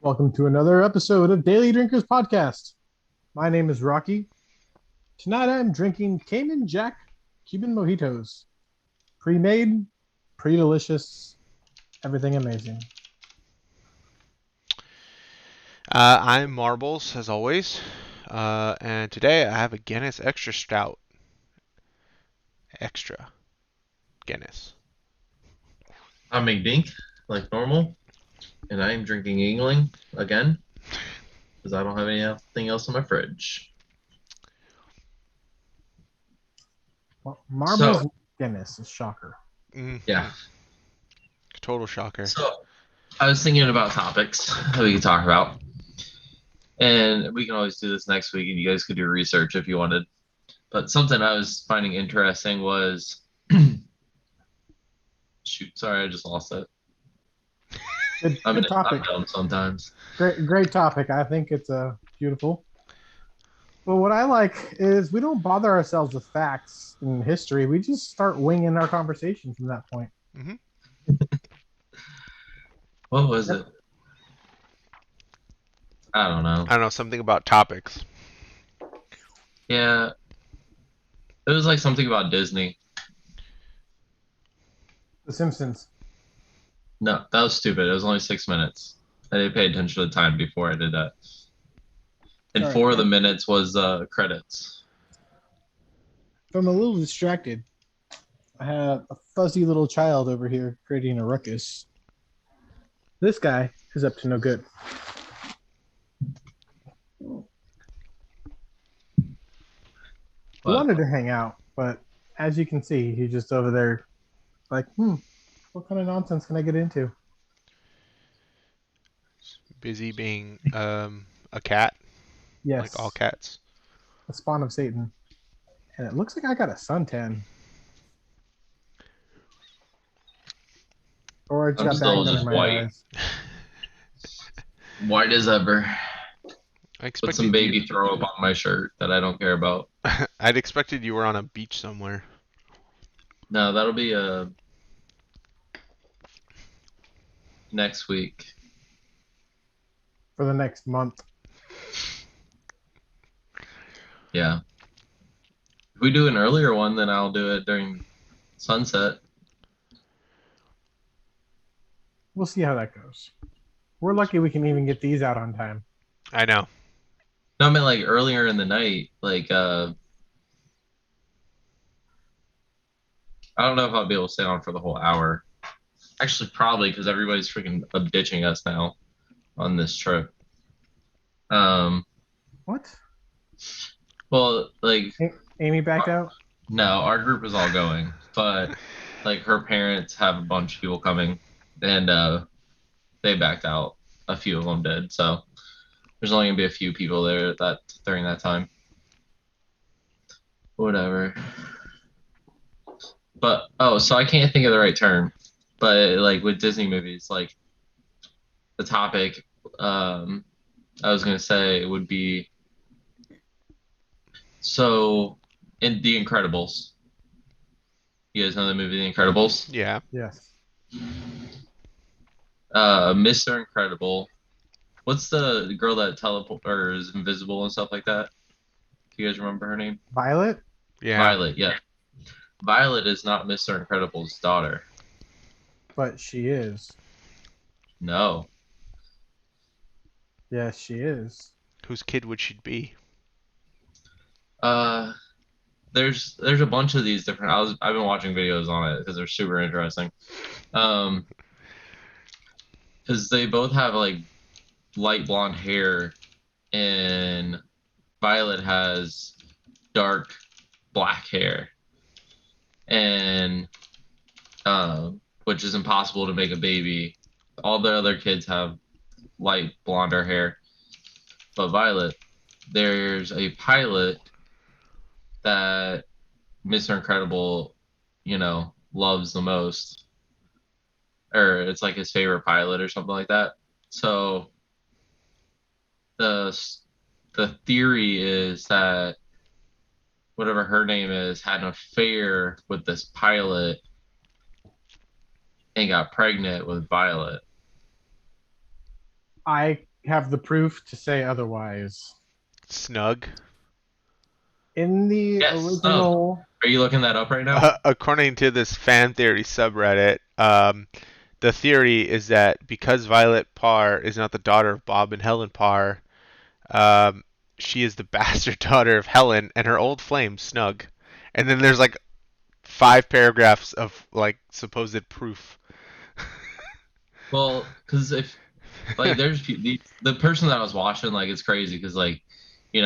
Welcome to another episode of Daily Drinkers Podcast. My name is Rocky. Tonight I'm drinking Cayman Jack Cuban mojitos. Pre-made, pre-delicious, everything amazing. I'm Marbles, as always, and today I have a Guinness Extra Stout. Extra Guinness. I'm Dink, like normal, and I am drinking Yingling again because I don't have anything else in my fridge. Well, Marbles So, Guinness is shocker. yeah. Total shocker. So, I was thinking about topics that we could talk about, and we can always do this next week, and you guys could do research if you wanted. But something I was finding interesting was, shoot, sorry, I just lost it. Good I'm topic. dumb sometimes. Great topic. I think it's beautiful. But what I like is we don't bother ourselves with facts and history. We just start winging our conversation from that point. hmm What was Yep. it? I don't know. I don't know, something about topics. Yeah, it was like something about Disney. The Simpsons. No, that was stupid. It was only 6 minutes. I didn't pay attention to the time before I did that. And Sorry, 4 of the minutes was credits. I'm a little distracted. I have a fuzzy little child over here creating a ruckus. This guy is up to no good. He But wanted to hang out, but as you can see, he's just over there like, what kind of nonsense can I get into? Busy being a cat, like all Yes, cats. a spawn of Satan. And it looks like I got a suntan. Or I just I'm got still bags under just my white. eyes. White as ever. I Put some expected you. baby throw up on my shirt that I don't care about. I'd expected you were on a beach somewhere. No, that'll be next week. For the next month. Yeah. If we do an earlier one, then I'll do it during sunset. We'll see how that goes. We're lucky we can even get these out on time. I know. No, I mean like earlier in the night. Like I don't know if I'll be able to stay on for the whole hour. Actually, probably because everybody's freaking ditching us now on this trip. Um, What? well, like Amy backed out? no, our group is all going, but like her parents have a bunch of people coming, and they backed out. A few of them did, so there's only gonna be a few people there that during that time. Whatever. But oh, so I can't think of the right term, but like with Disney movies, like the topic, I was gonna say would be so in The Incredibles. You guys know the movie The Incredibles? Yeah. Yes. Mr. Incredible. What's the girl that teleport or is invisible and stuff like that? Do you guys remember her name? Violet? Yeah. Violet, yeah. Violet is not Mr. Incredible's daughter. But she is. No. Yes, she is. Whose kid would she be? Uh there's a bunch of these different I've been watching videos on it because they're super interesting. Um because they both have like light blonde hair and Violet has dark black hair. And which is impossible to make a baby. All the other kids have light blonder hair, but Violet, there's a pilot that Mr. Incredible, loves the most, or it's like his favorite pilot or something like that. So the the theory is that whatever her name is had an affair with this pilot and got pregnant with Violet. I have the proof to say otherwise. Snug. In the Yes. Oh, original, are you looking that up right now? According to this fan theory subreddit, the theory is that because Violet Parr is not the daughter of Bob and Helen Parr, um, she is the bastard daughter of Helen and her old flame, Snug. And then there's like 5 paragraphs of like supposed proof. Well, because if like the person that I was watching, like it's crazy because like he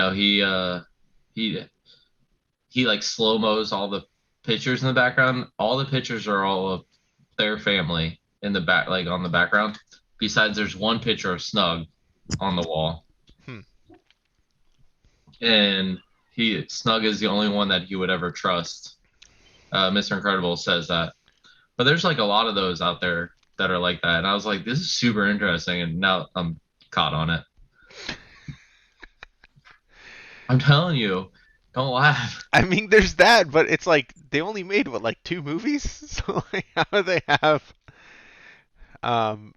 he like slow mos all the pictures in the background. All the pictures are all of their family in the back, like on the background. Besides, there's one picture of Snug on the wall, Hmm. and he Snug is the only one that he would ever trust. Mr. Incredible says that, but there's like a lot of those out there that are like that, and I was like, this is super interesting, and now I'm caught on it. I'm telling you, don't laugh. I mean, there's that, but it's like they only made what, like 2 movies? So like, how do they have? Um,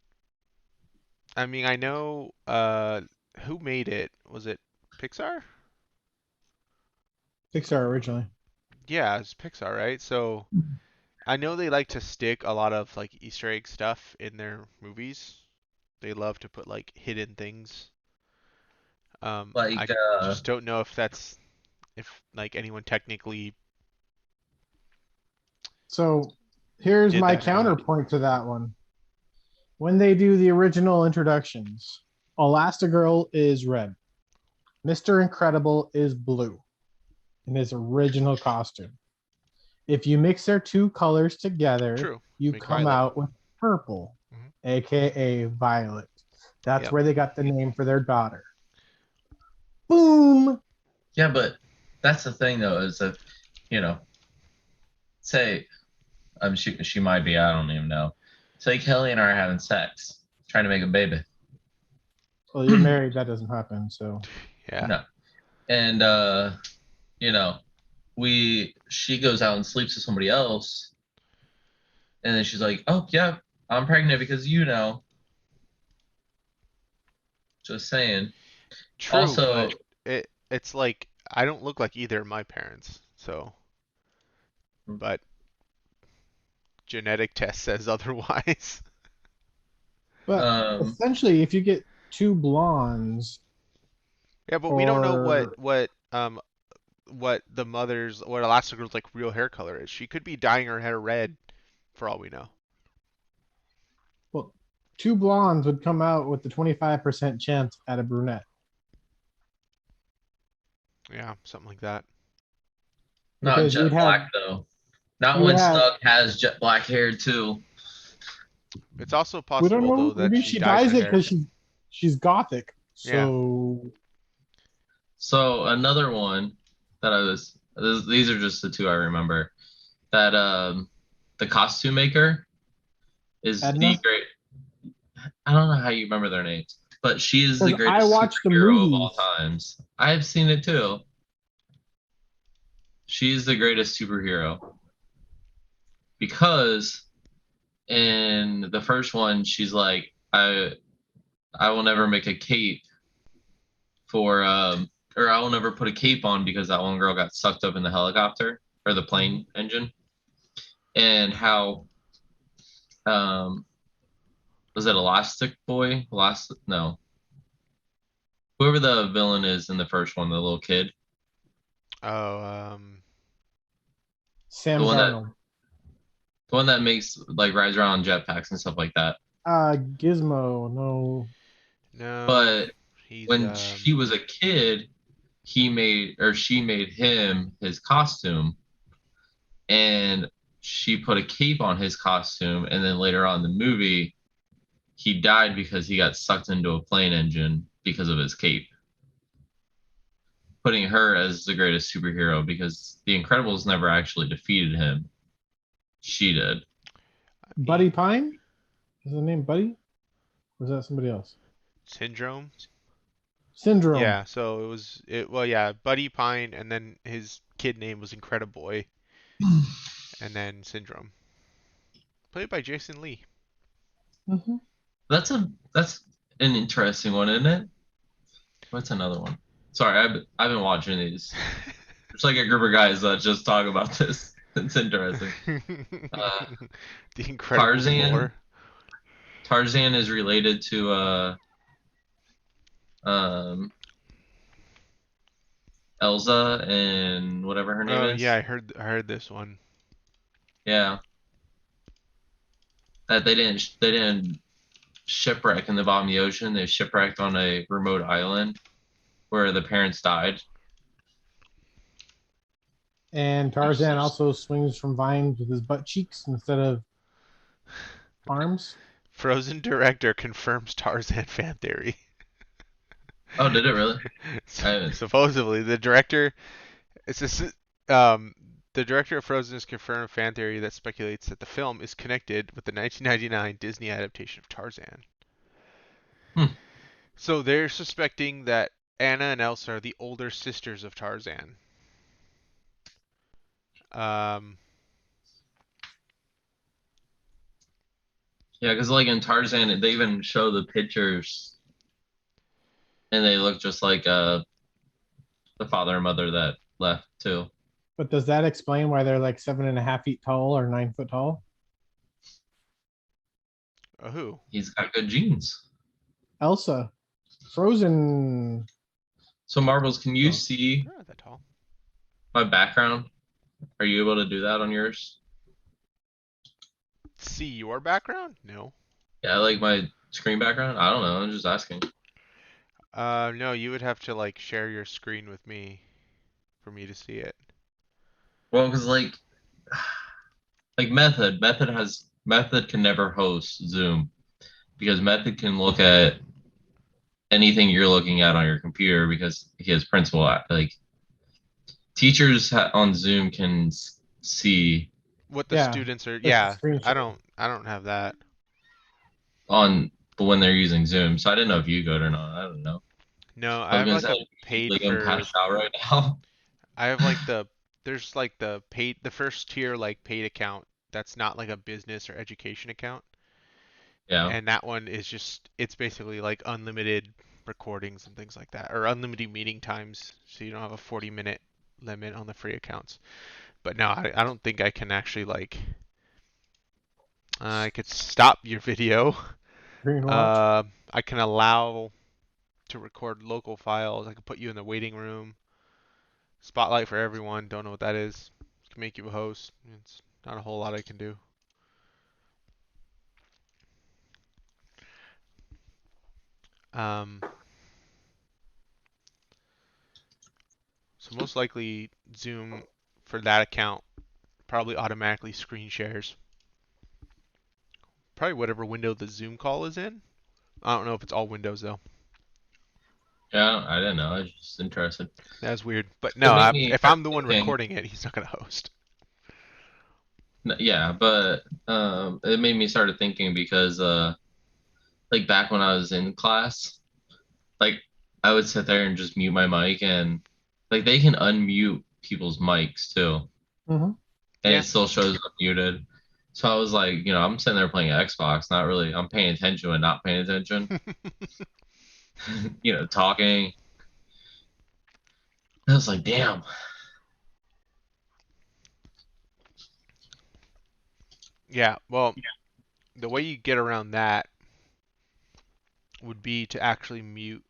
I mean, I know who made it? Was it Pixar? Pixar originally. Yeah, it's Pixar, right? So I know they like to stick a lot of like Easter egg stuff in their movies. They love to put like hidden things. I Like, just don't know if like anyone technically So here's did my that or not. counterpoint to that one. When they do the original introductions, Elastigirl is red. Mr. Incredible is blue in his original costume. If you mix their two colors together, True. you Make come Violet. out with purple, Mhm. aka Violet. That's Yep. where they got the name for their daughter. Boom! yeah, but that's the thing though, is that you know, say she might be, I don't even know. Say Kelly and I are having sex, trying to make a baby. Well, you're married, that doesn't happen, so. Yeah. No. And you know, we she goes out and sleeps with somebody else, and then she's like, "Oh yeah, I'm pregnant because just saying." True, but Also, it's like I don't look like either of my parents. So, but genetic test says otherwise. But um, essentially, if you get two blondes Yeah, but we don't know or what the mother's what Elastigirl's like real hair color is. She could be dyeing her hair red for all we know. well, two blondes would come out with the 25% chance at a brunette Yeah, something like that. not because jet black though. Not you would when have Snug has jet black hair too. It's also we don't possible know, though that maybe she she dyes dyes her it hair. because she's gothic. Yeah. So So another one that these are just the two I remember. That the costume maker is the Edna, great. I don't know how you remember their names, but she is the because I greatest watched the superhero of all movies. times. I've seen it too. She's the greatest superhero because in the first one, she's like, I will never make a cape for or I will never put a cape on because that one girl got sucked up in the helicopter or the plane engine, and how um was it Elastic Boy? Elastic no. Whoever the villain is in the first one, the little kid. Oh, The Sam one that Darnold, the one that makes like rides around on jetpacks and stuff like that. Gizmo, no, no, But he's when he was a kid, he made or she made him his costume, and she put a cape on his costume, and then later on in the movie he died because he got sucked into a plane engine because of his cape, putting her as the greatest superhero because the Incredibles never actually defeated him. She did. Buddy Pine. Is the name Buddy? Or is that somebody else? Syndrome. Syndrome. Yeah, so well yeah, Buddy Pine and then his kid name was Incrediboy and then Syndrome. Played by Jason Lee. Mm-hmm. That's an interesting one, isn't it? What's another one? Sorry, I've been watching these. There's like a group of guys that just talk about this. It's interesting. Uh, The Incredibles Tarzan. lore. Tarzan is related to um Elsa and whatever her name Oh yeah, is. I heard this one. Yeah, that they didn't shipwreck in the bottom of the ocean. They shipwrecked on a remote island where the parents died. And Tarzan also swings from vines with his butt cheeks instead of arms. Frozen director confirms Tarzan fan theory. Oh, did it really? I, Supposedly, the director it's just, um the director of Frozen has confirmed a fan theory that speculates that the film is connected with the 1999 Disney adaptation of Tarzan. hmm. So they're suspecting that Anna and Elsa are the older sisters of Tarzan. Um, Yeah, because like in Tarzan, they even show the pictures, and they look just like the father and mother that left too. But does that explain why they're like 7.5 feet tall or 9 foot tall? who? He's got good genes. Elsa, Frozen. So Marbles, can you Oh, see They're not that tall. my background? Are you able to do that on yours? See your background? No. Yeah, like my screen background. I don't know. I'm just asking. No, you would have to like share your screen with me for me to see it. Well, because like Method can never host Zoom because Method can look at anything you're looking at on your computer because he has principal like teachers on Zoom can see What the yeah, students are, that's the yeah, screen share. I don't have that. on when they're using Zoom. So I didn't know if you could or not. I don't know. No, I I was have gonna like a say paid Liam for passed out right now. I have like there's like the paid the first tier like paid account that's not like a business or education account. Yeah. And that one is just it's basically like unlimited recordings and things like that or unlimited meeting times so you don't have a 40-minute limit on the free accounts. But no, I don't think I can actually like I could stop your video. Screen watch. Uh, I can allow to record local files. I can put you in the waiting room. Spotlight for everyone. Don't know what that is. Can make you a host. It's not a whole lot I can do. Um, so most likely Zoom for that account probably automatically screen shares. Probably whatever window the Zoom call is in. I don't know if it's all windows though. Yeah, I didn't know. I was just interested. That's weird. But It no, made me if start I'm the one thinking. recording it, he's not gonna host. Yeah, but it made me started thinking because like back when I was in class, like I would sit there and just mute my mic and like they can unmute people's mics too, Mm-hmm. and it Yeah. still shows up muted. So I was like, I'm sitting there playing Xbox, not really. I'm paying attention and not paying attention, talking. I was like, damn. Yeah. Well, the way you get around that would be to actually mute.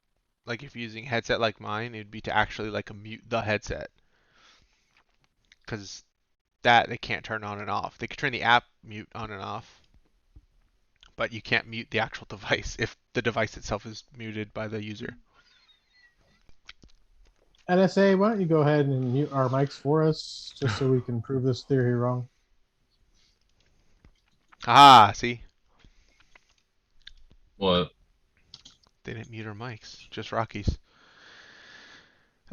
Like if you're using a headset like mine, it'd be to actually like mute the headset because that they can't turn on and off. They could turn the app mute on and off, but you can't mute the actual device if the device itself is muted by the user. NSA, why don't you go ahead and mute our mics for us just so we can prove this theory wrong? Ah, see, What? they didn't mute our mics, just Rocky's.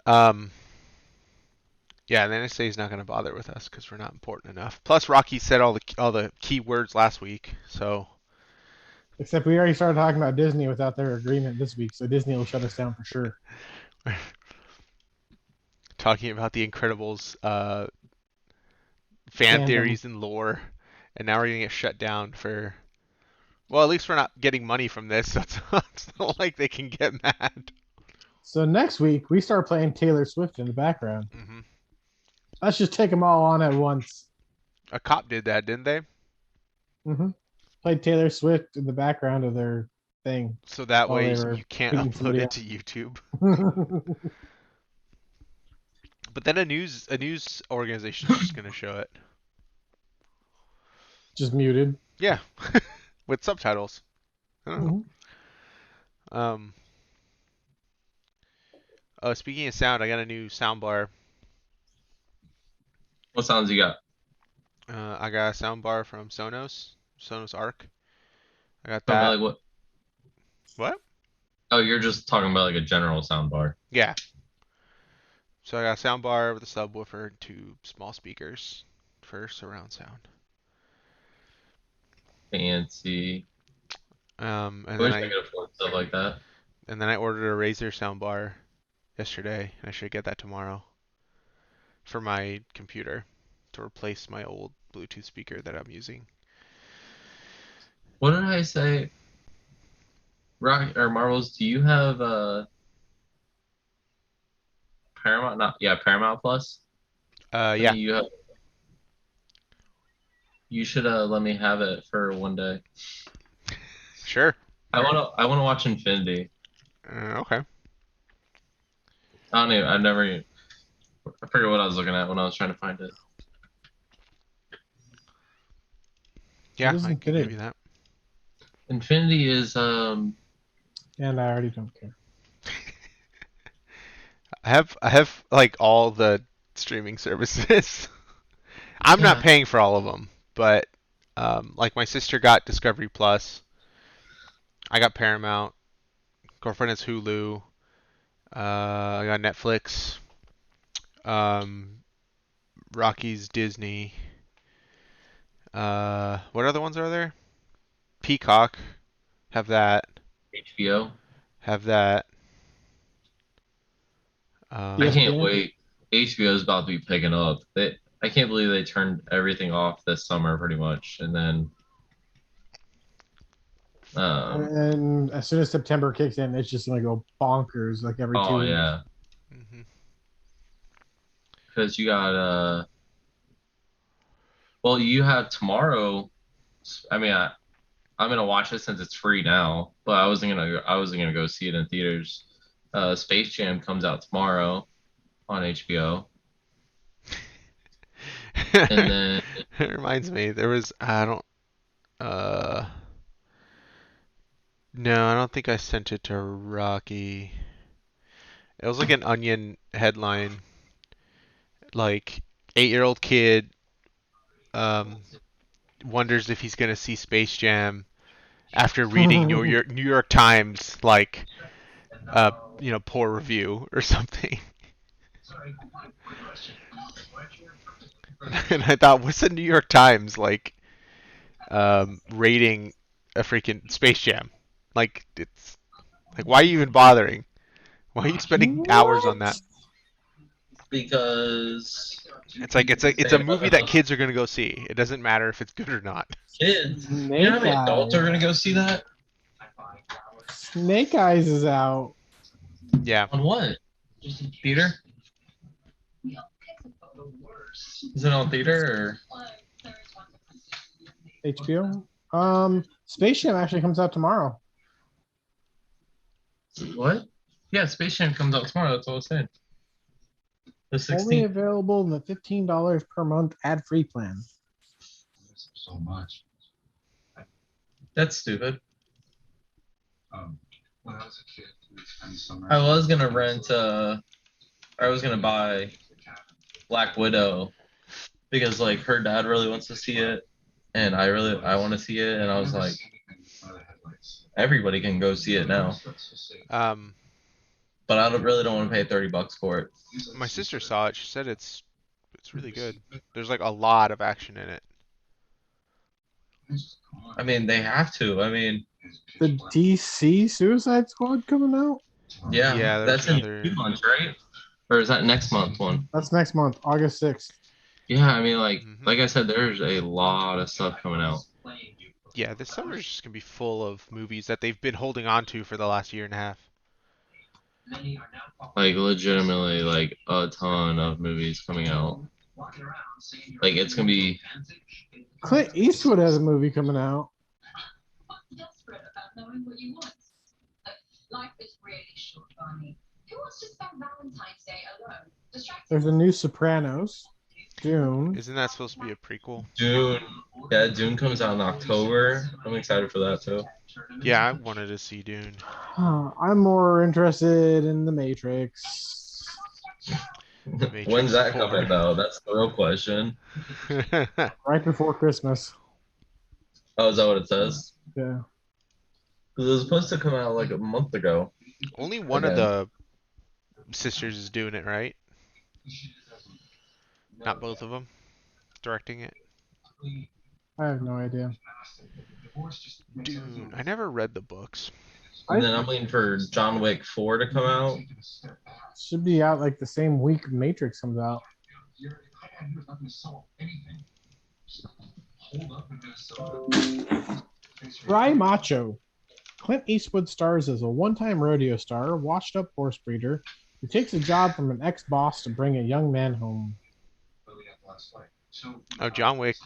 Um, yeah, the NSA is not going to bother with us because we're not important enough. Plus, Rocky said all the key words last week, so Except we already started talking about Disney without their agreement this week, so Disney will shut us down for sure. talking about the Incredibles fan Fandom. theories and lore, and now we're gonna get shut down for Well, at least we're not getting money from this, so it's not like they can get mad. So next week we start playing Taylor Swift in the background. Hmm. Let's just take them all on at once. A cop did that, didn't they? Mm-hmm. Played Taylor Swift in the background of their thing So that while way they were you can't beating upload somebody it to YouTube. up. But then a news organization is just gonna show it. Just muted. Yeah, with subtitles. I don't know. Mhm. Um. Oh, speaking of sound, I got a new sound bar. What sounds you got? I got a sound bar from Sonos Arc. I got Talking about that. like what? What? Oh, you're just talking about like a general sound bar. Yeah. So I got a sound bar with a subwoofer and two small speakers for surround sound. Fancy. And I then wish I could afford stuff like that. I ordered a Razer sound bar yesterday. I should get that tomorrow for my computer to replace my old Bluetooth speaker that I'm using. What did I say? Rock or Marvels, do you have Paramount? Not yeah, Paramount Plus. I Yeah, mean, you should let me have it for one day. sure. I wanna watch Infinity. Okay. I forget what I was looking at when I was trying to find it. Yeah, What is I can give Infinity? you that. Infinity is And I already don't care. I have like all the streaming services. I'm not yeah. paying for all of them, but like my sister got Discovery Plus. I got Paramount. Girlfriend has Hulu. I got Netflix. Um, Rocky's Disney. What other ones are there? Peacock. Have that. HBO. Have that. I Um, can't ESPN? wait. HBO is about to be picking up. I can't believe they turned everything off this summer pretty much, and then um And as soon as September kicks in, it's just gonna go bonkers like every oh 2 weeks. yeah, mhm. because you got well you have tomorrow. I mean I'm gonna watch it since it's free now, but I wasn't gonna go see it in theaters. Space Jam comes out tomorrow on HBO, and then It reminds me, there was I don't uh no, I don't think I sent it to Rocky. It was like an Onion headline, like 8-year-old kid um wonders if he's gonna see Space Jam after reading New York Times like poor review or something. And I thought, what's the New York Times like rating a freaking Space Jam? Like it's like why are you even bothering? Why are you spending hours on that? What? because It's like it's a Same movie that kids are gonna go see. It doesn't matter if it's good or not. kids. You know how Snake many adults Eyes. are gonna go see that? Snake Eyes is out. Yeah. On what? Theater? Is it on theater or? HBO. Space Jam actually comes out tomorrow. What? Yeah, Space Jam comes out tomorrow. That's what I was saying. The Only 16th. available in the $15 per month ad-free plan. So much. That's stupid. When I was a kid, we spent summer. I was gonna rent. I was gonna buy Black Widow because like her dad really wants to see it, and I want to see it, and I was like, everybody can go see it now, Um, but I really don't want to pay $30 for it. my sister saw it. She said it's really good. There's like a lot of action in it. I mean, they have to. I mean, The DC Suicide Squad coming out? yeah, Yeah, there's that's in another. 2 months, right? Or is that next month one? That's next month, August 6th. Yeah, I mean, like Mhm. like I said, there's a lot of stuff coming out. Yeah, this summer is just gonna be full of movies that they've been holding on to for the last year and a half. Like legitimately, like a ton of movies coming out. Like it's gonna be. Clint Eastwood has a movie coming out. There's a new Sopranos. Dune. Isn't that supposed to be a prequel? Dune. Yeah, Dune comes out in October. I'm excited for that too. Yeah, I wanted to see Dune. I'm more interested in The Matrix. Matrix When's that 4. coming though? That's the real question. Right before Christmas. Oh, is that what it says? Yeah. Because it was supposed to come out like a month ago. Only one of Again. the sisters is doing it, right? Not both of them directing it. I have no idea. Dune. I never read the books. And then I'm waiting for John Wick 4 to come out. Should be out like the same week Matrix comes out. Rye Macho. Clint Eastwood stars as a one-time rodeo star, washed-up horse breeder, who takes a job from an ex-boss to bring a young man home. Oh, John Wick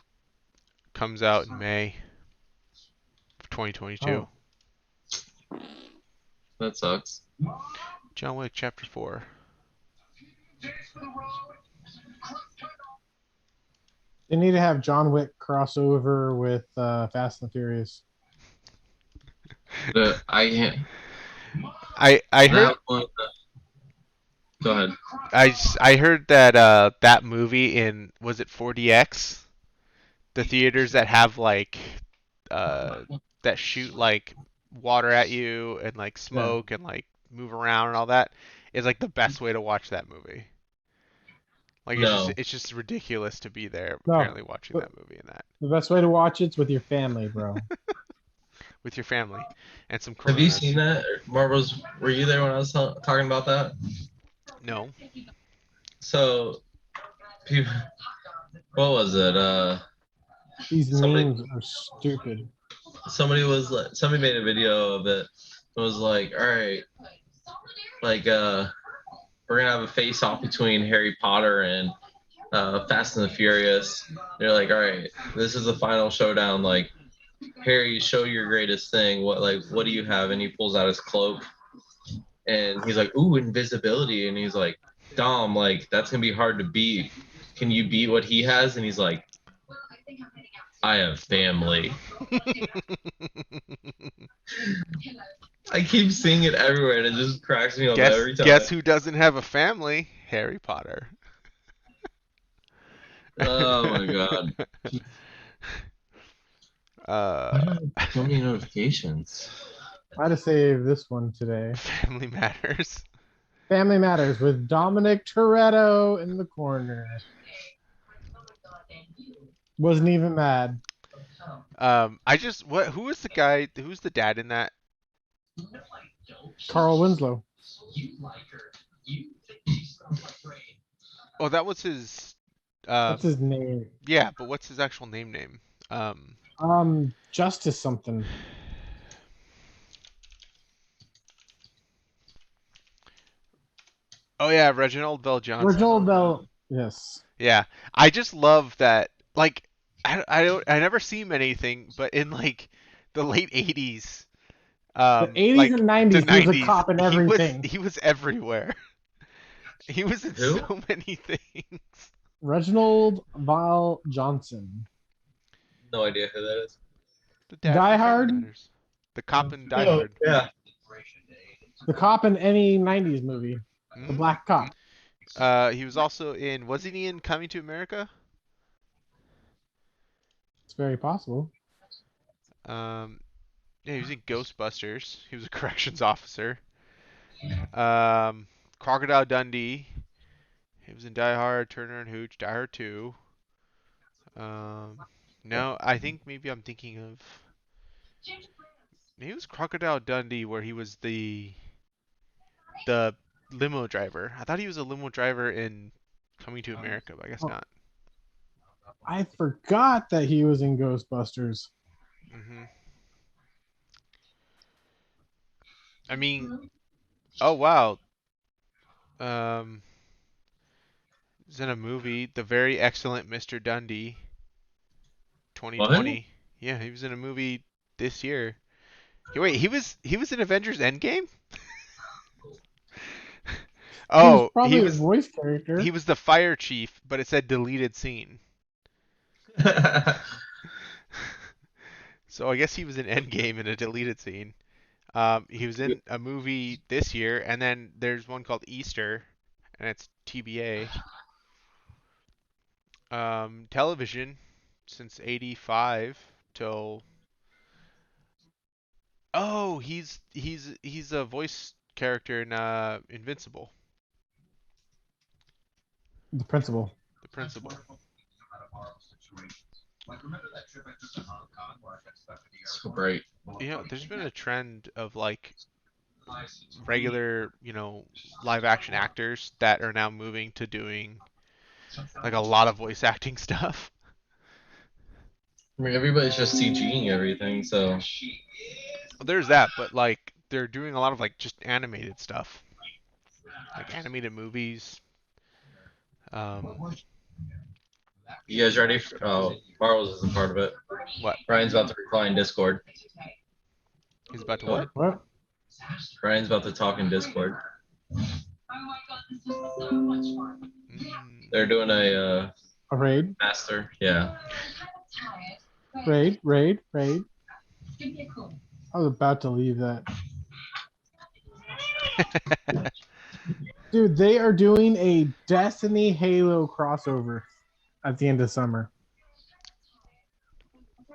comes out in May of 2022. Oh. That sucks. John Wick Chapter 4. They need to have John Wick crossover with Fast and Furious. I heard that one. Go ahead. I heard that that movie in, was it 4DX? The theaters that have like that shoot like water at you and like smoke and like move around and all that is like the best way to watch that movie. Like No. it's just ridiculous to be there No. apparently watching that movie and that The best way to watch it's with your family, bro. with your family and some Have you Coronas. seen that? Marbles, were you there when I was talking about that? No. So, people, what was it? These Somebody- memes are stupid. somebody made a video of it. It was like, all right, like we're gonna have a face off between Harry Potter and Fast and the Furious. They're like, all right, this is the final showdown. Like, Harry, show your greatest thing. What do you have? And he pulls out his cloak, and he's like, ooh, invisibility. And he's like, Dom, like that's gonna be hard to beat. Can you beat what he has? And he's like, I have family. I keep seeing it everywhere, and it just cracks me up every time. Guess who doesn't have a family? Harry Potter. Oh my god. So many notifications. I had to save this one today. Family Matters. Family Matters with Dominic Toretto in the corner. Wasn't even mad. Who was the guy? Who's the dad in that? Carl Winslow. Oh, that was his. What's his name? Yeah, but what's his actual name? Justice something. Oh yeah, Reginald Bell Johnson. Reginald Bell. Yes. Yeah, I just love that. Like, I never see him anything, but in like the late '80s, The 80s like and 90s, the he was a cop in everything. He was everywhere. He was in Who? so many things. Reginald Val Johnson. No idea who that is. The dad Die from Family Hard? Matters. The cop in Die Oh, Hard. yeah. The cop in any 90s movie. The Mhm. black cop. He was also in. Wasn't he in Coming to America? It's very possible. Yeah, he was in Ghostbusters. He was a corrections officer. Crocodile Dundee. He was in Die Hard, Turner and Hooch, Die Hard 2. No, I think maybe I'm thinking of. Maybe it was Crocodile Dundee where he was the limo driver. I thought he was a limo driver in Coming to America, but I guess not. I forgot that he was in Ghostbusters. Hmm. I mean, oh wow. Um, he's in a movie, The Very Excellent Mr. Dundee, What? 2020. Yeah, he was in a movie this year. Wait, he was in Avengers Endgame? He was Oh, he probably a was voice he character. was the fire chief, but it said deleted scene. So I guess he was in Endgame in a deleted scene. He was in a movie this year, and then there's one called Easter, and it's TBA. Television since '85 till oh, he's a voice character in Invincible, The principal. the principal. So great. You know, there's been a trend of like regular, live action actors that are now moving to doing like a lot of voice acting stuff. I mean, everybody's just CGing everything, so Well, there's that, but like they're doing a lot of like just animated stuff, like animated movies. Um, you guys ready? Oh, Marvel's isn't part of it. what? Ryan's about to reply in Discord. He's about to Oh, what? What? Ryan's about to talk in Discord. Mm, They're doing a A raid? master. Yeah. Raid? Raid? Raid? I was about to leave that. Dude, they are doing a Destiny Halo crossover at the end of summer.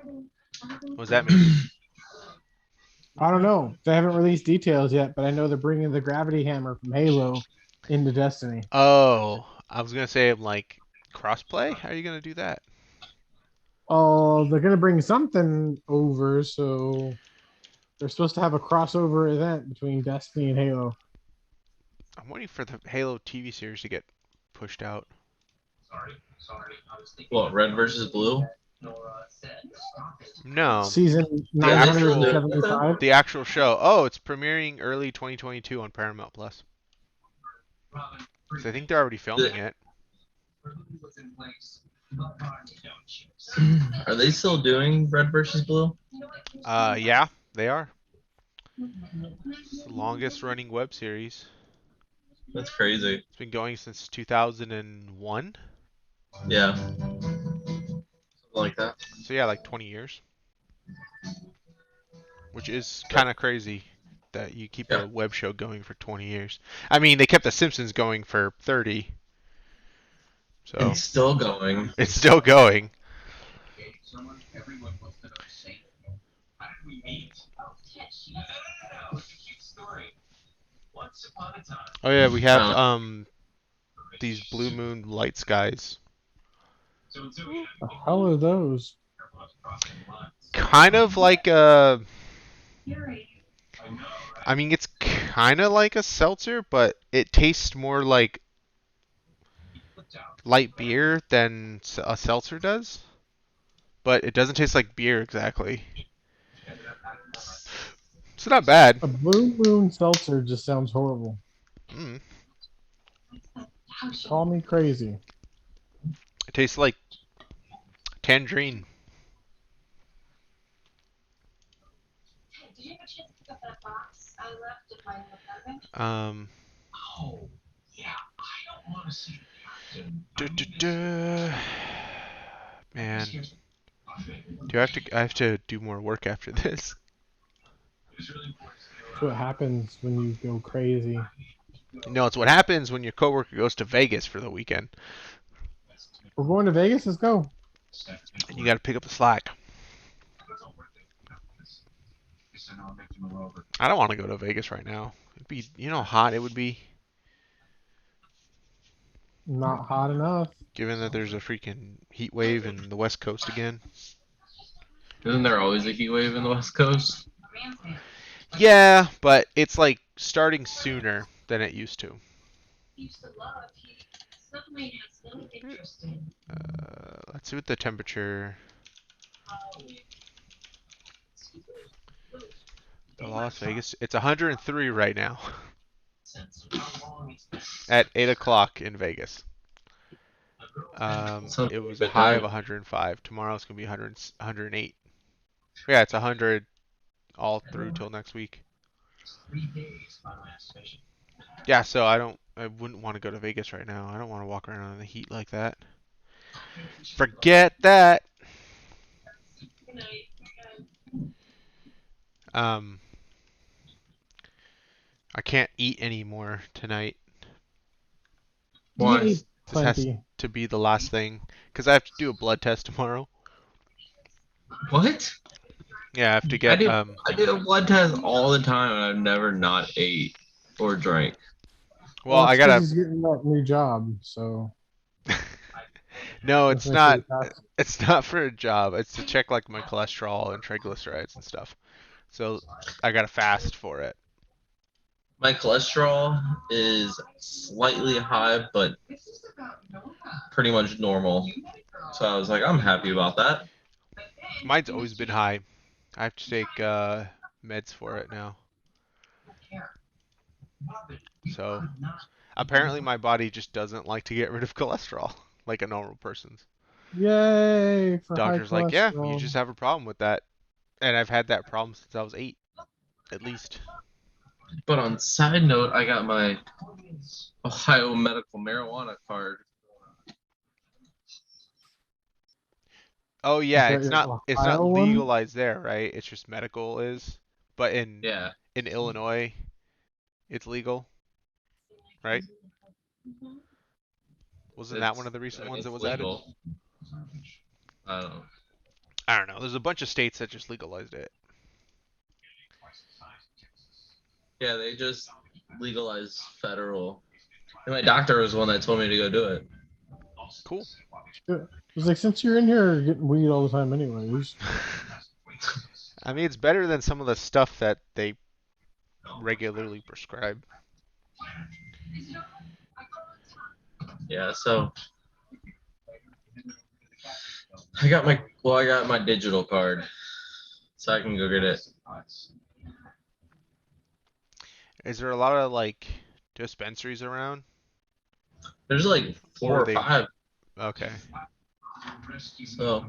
what does that mean? I don't know. They haven't released details yet, but I know they're bringing the gravity hammer from Halo into Destiny. Oh, I was gonna say like crossplay. How are you gonna do that? Oh, they're gonna bring something over, so they're supposed to have a crossover event between Destiny and Halo. I'm waiting for the Halo TV series to get pushed out. What? Red versus blue? No, Season the actual 975. the actual show. Oh, it's premiering early 2022 on Paramount Plus. So I think they're already filming it. Are they still doing Red versus Blue? Yeah, they are. It's the longest running web series. That's crazy. It's been going since 2001. Yeah. Something like that. So yeah, like 20 years. Which is kind of crazy that you keep Yeah. a web show going for 20 years. I mean, they kept The Simpsons going for 30. So And still going. it's still going. Oh yeah, we have these blue moon light skies. The hell are those? Kind of like a I mean, it's kind of like a seltzer, but it tastes more like light beer than a seltzer does. But it doesn't taste like beer exactly. It's not bad. A blue moon seltzer just sounds horrible. Mm. Call me crazy. It tastes like tangerine. Um. Man, I have to do more work after this. That's what happens when you go crazy. No, it's what happens when your coworker goes to Vegas for the weekend. We're going to Vegas. Let's go. And you got to pick up the slack. I don't want to go to Vegas right now. It'd be, how hot it would be. Not hot enough. Given that there's a freaking heat wave in the West Coast again. Isn't there always a heat wave in the West Coast? Yeah, but it's like starting sooner than it used to. Let's see what the temperature. The Las Vegas. It's 103 right now at 8 o'clock in Vegas. Sounds It like a was a good high of time. 105. Tomorrow's gonna be 100, 108. Yeah, it's 100 all through till next week. Yeah, so I wouldn't want to go to Vegas right now. I don't want to walk around in the heat like that. Forget that. Um, I can't eat anymore tonight. Why? Eat This has plenty. to be the last thing because I have to do a blood test tomorrow. What? Yeah, I have to I get do I do a blood test all the time, and I've never not ate or drank. Well, Well, I that's because gotta. he's getting that new job, so No, let's it's make sure he not. passes. It's not for a job. It's to check like my cholesterol and triglycerides and stuff. So I gotta fast for it. My cholesterol is slightly high, but pretty much normal. So I was like, I'm happy about that. Mine's always been high. I have to take meds for it now. So apparently my body just doesn't like to get rid of cholesterol like a normal person's. Yay for high Doctor's like, yeah, you cholesterol. just have a problem with that. And I've had that problem since I was 8, at least. But on side note, I got my Ohio medical marijuana card. Oh You yeah, got it's your not Ohio one? legalized there, right? It's just medical is. But Yeah, in Illinois, it's legal, right? Wasn't that one of the I recent mean, ones that it's was added? legal. I don't know. I don't know. There's a bunch of states that just legalized it. Yeah, they just legalized federal. And my doctor was the one that told me to go do it. Cool. Yeah. It's like, since you're in here getting weed all the time anyways. I mean, it's better than some of the stuff that they regularly prescribe. Yeah, so I got my digital card, so I can go get it. Is there a lot of like dispensaries around? There's like four Or or they five. okay. So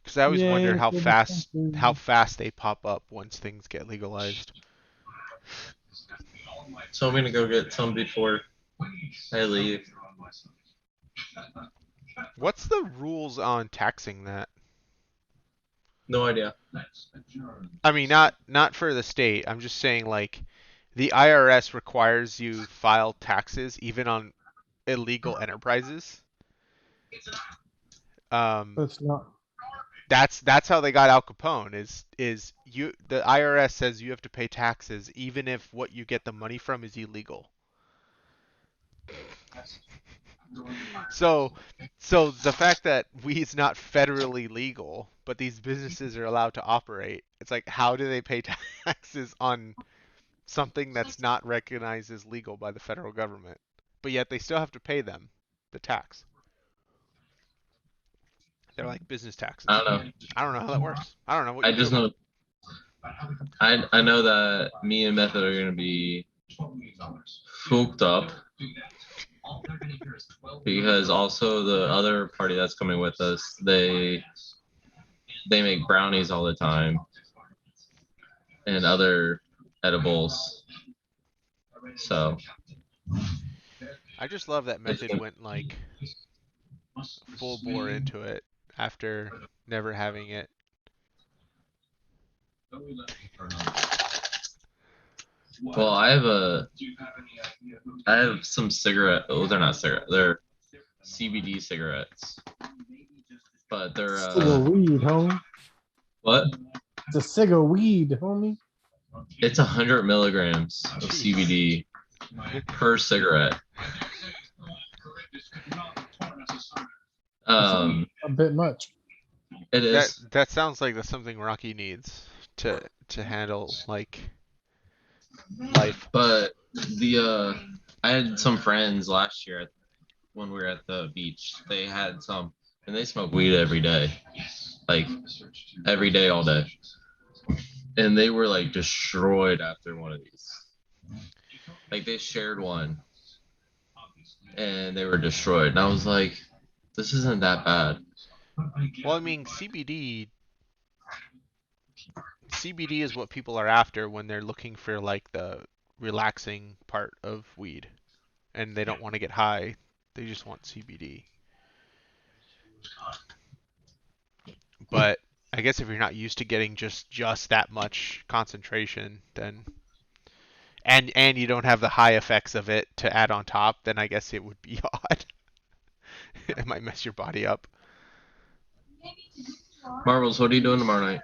Because I always wonder Yay for the how country. fast they pop up once things get legalized. so I'm gonna go get some before I leave. What's the rules on taxing that? No idea. I mean, not for the state. I'm just saying like the IRS requires you file taxes even on illegal enterprises. Um, That's not. that's how they got Al Capone is you the IRS says you have to pay taxes even if what you get the money from is illegal. So so the fact that weed's not federally legal, but these businesses are allowed to operate, it's like how do they pay taxes on something that's not recognized as legal by the federal government? But yet they still have to pay them the tax. They're like business I taxes. don't know. I don't know how that works. I don't know what I you do just about know it. I know that me and Method are gonna be hooked up because also the other party that's coming with us, they make brownies all the time and other edibles. So I just love that it's Method gonna, went like full bore into it after never having it. well, I have some cigarette. Oh, they're not cigarette. They're CBD cigarettes, but they're Cig of weed, homie. what? It's a cig of weed, homie. It's 100 milligrams of Jeez. CBD per cigarette. A bit much. It That is, that sounds like that's something Rocky needs to handle like life. but I had some friends last year when we were at the beach. They had some, and they smoke weed every day, like every day, all day, and they were like destroyed after one of these. Like they shared one, and they were destroyed, and I was like, this isn't that bad. Well, I mean, CBD is what people are after when they're looking for like the relaxing part of weed, and they don't want to get high. They just want CBD. But I guess if you're not used to getting just that much concentration, then and you don't have the high effects of it to add on top, then I guess it would be odd. It might mess your body up. Marvels, what are you doing tomorrow night?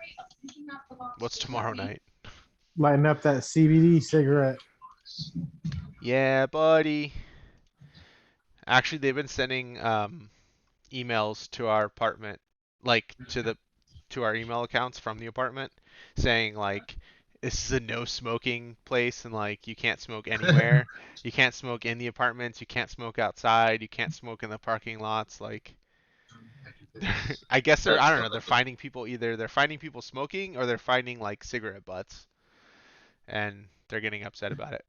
What's tomorrow night? Lighting up that CBD cigarette. Yeah, buddy. Actually, they've been sending emails to our apartment, like to our email accounts from the apartment, saying like this is a no smoking place and like you can't smoke anywhere. You can't smoke in the apartments. You can't smoke outside. You can't smoke in the parking lots. Like, I guess I don't know. They're finding people either they're finding people smoking or they're finding like cigarette butts, and they're getting upset about it.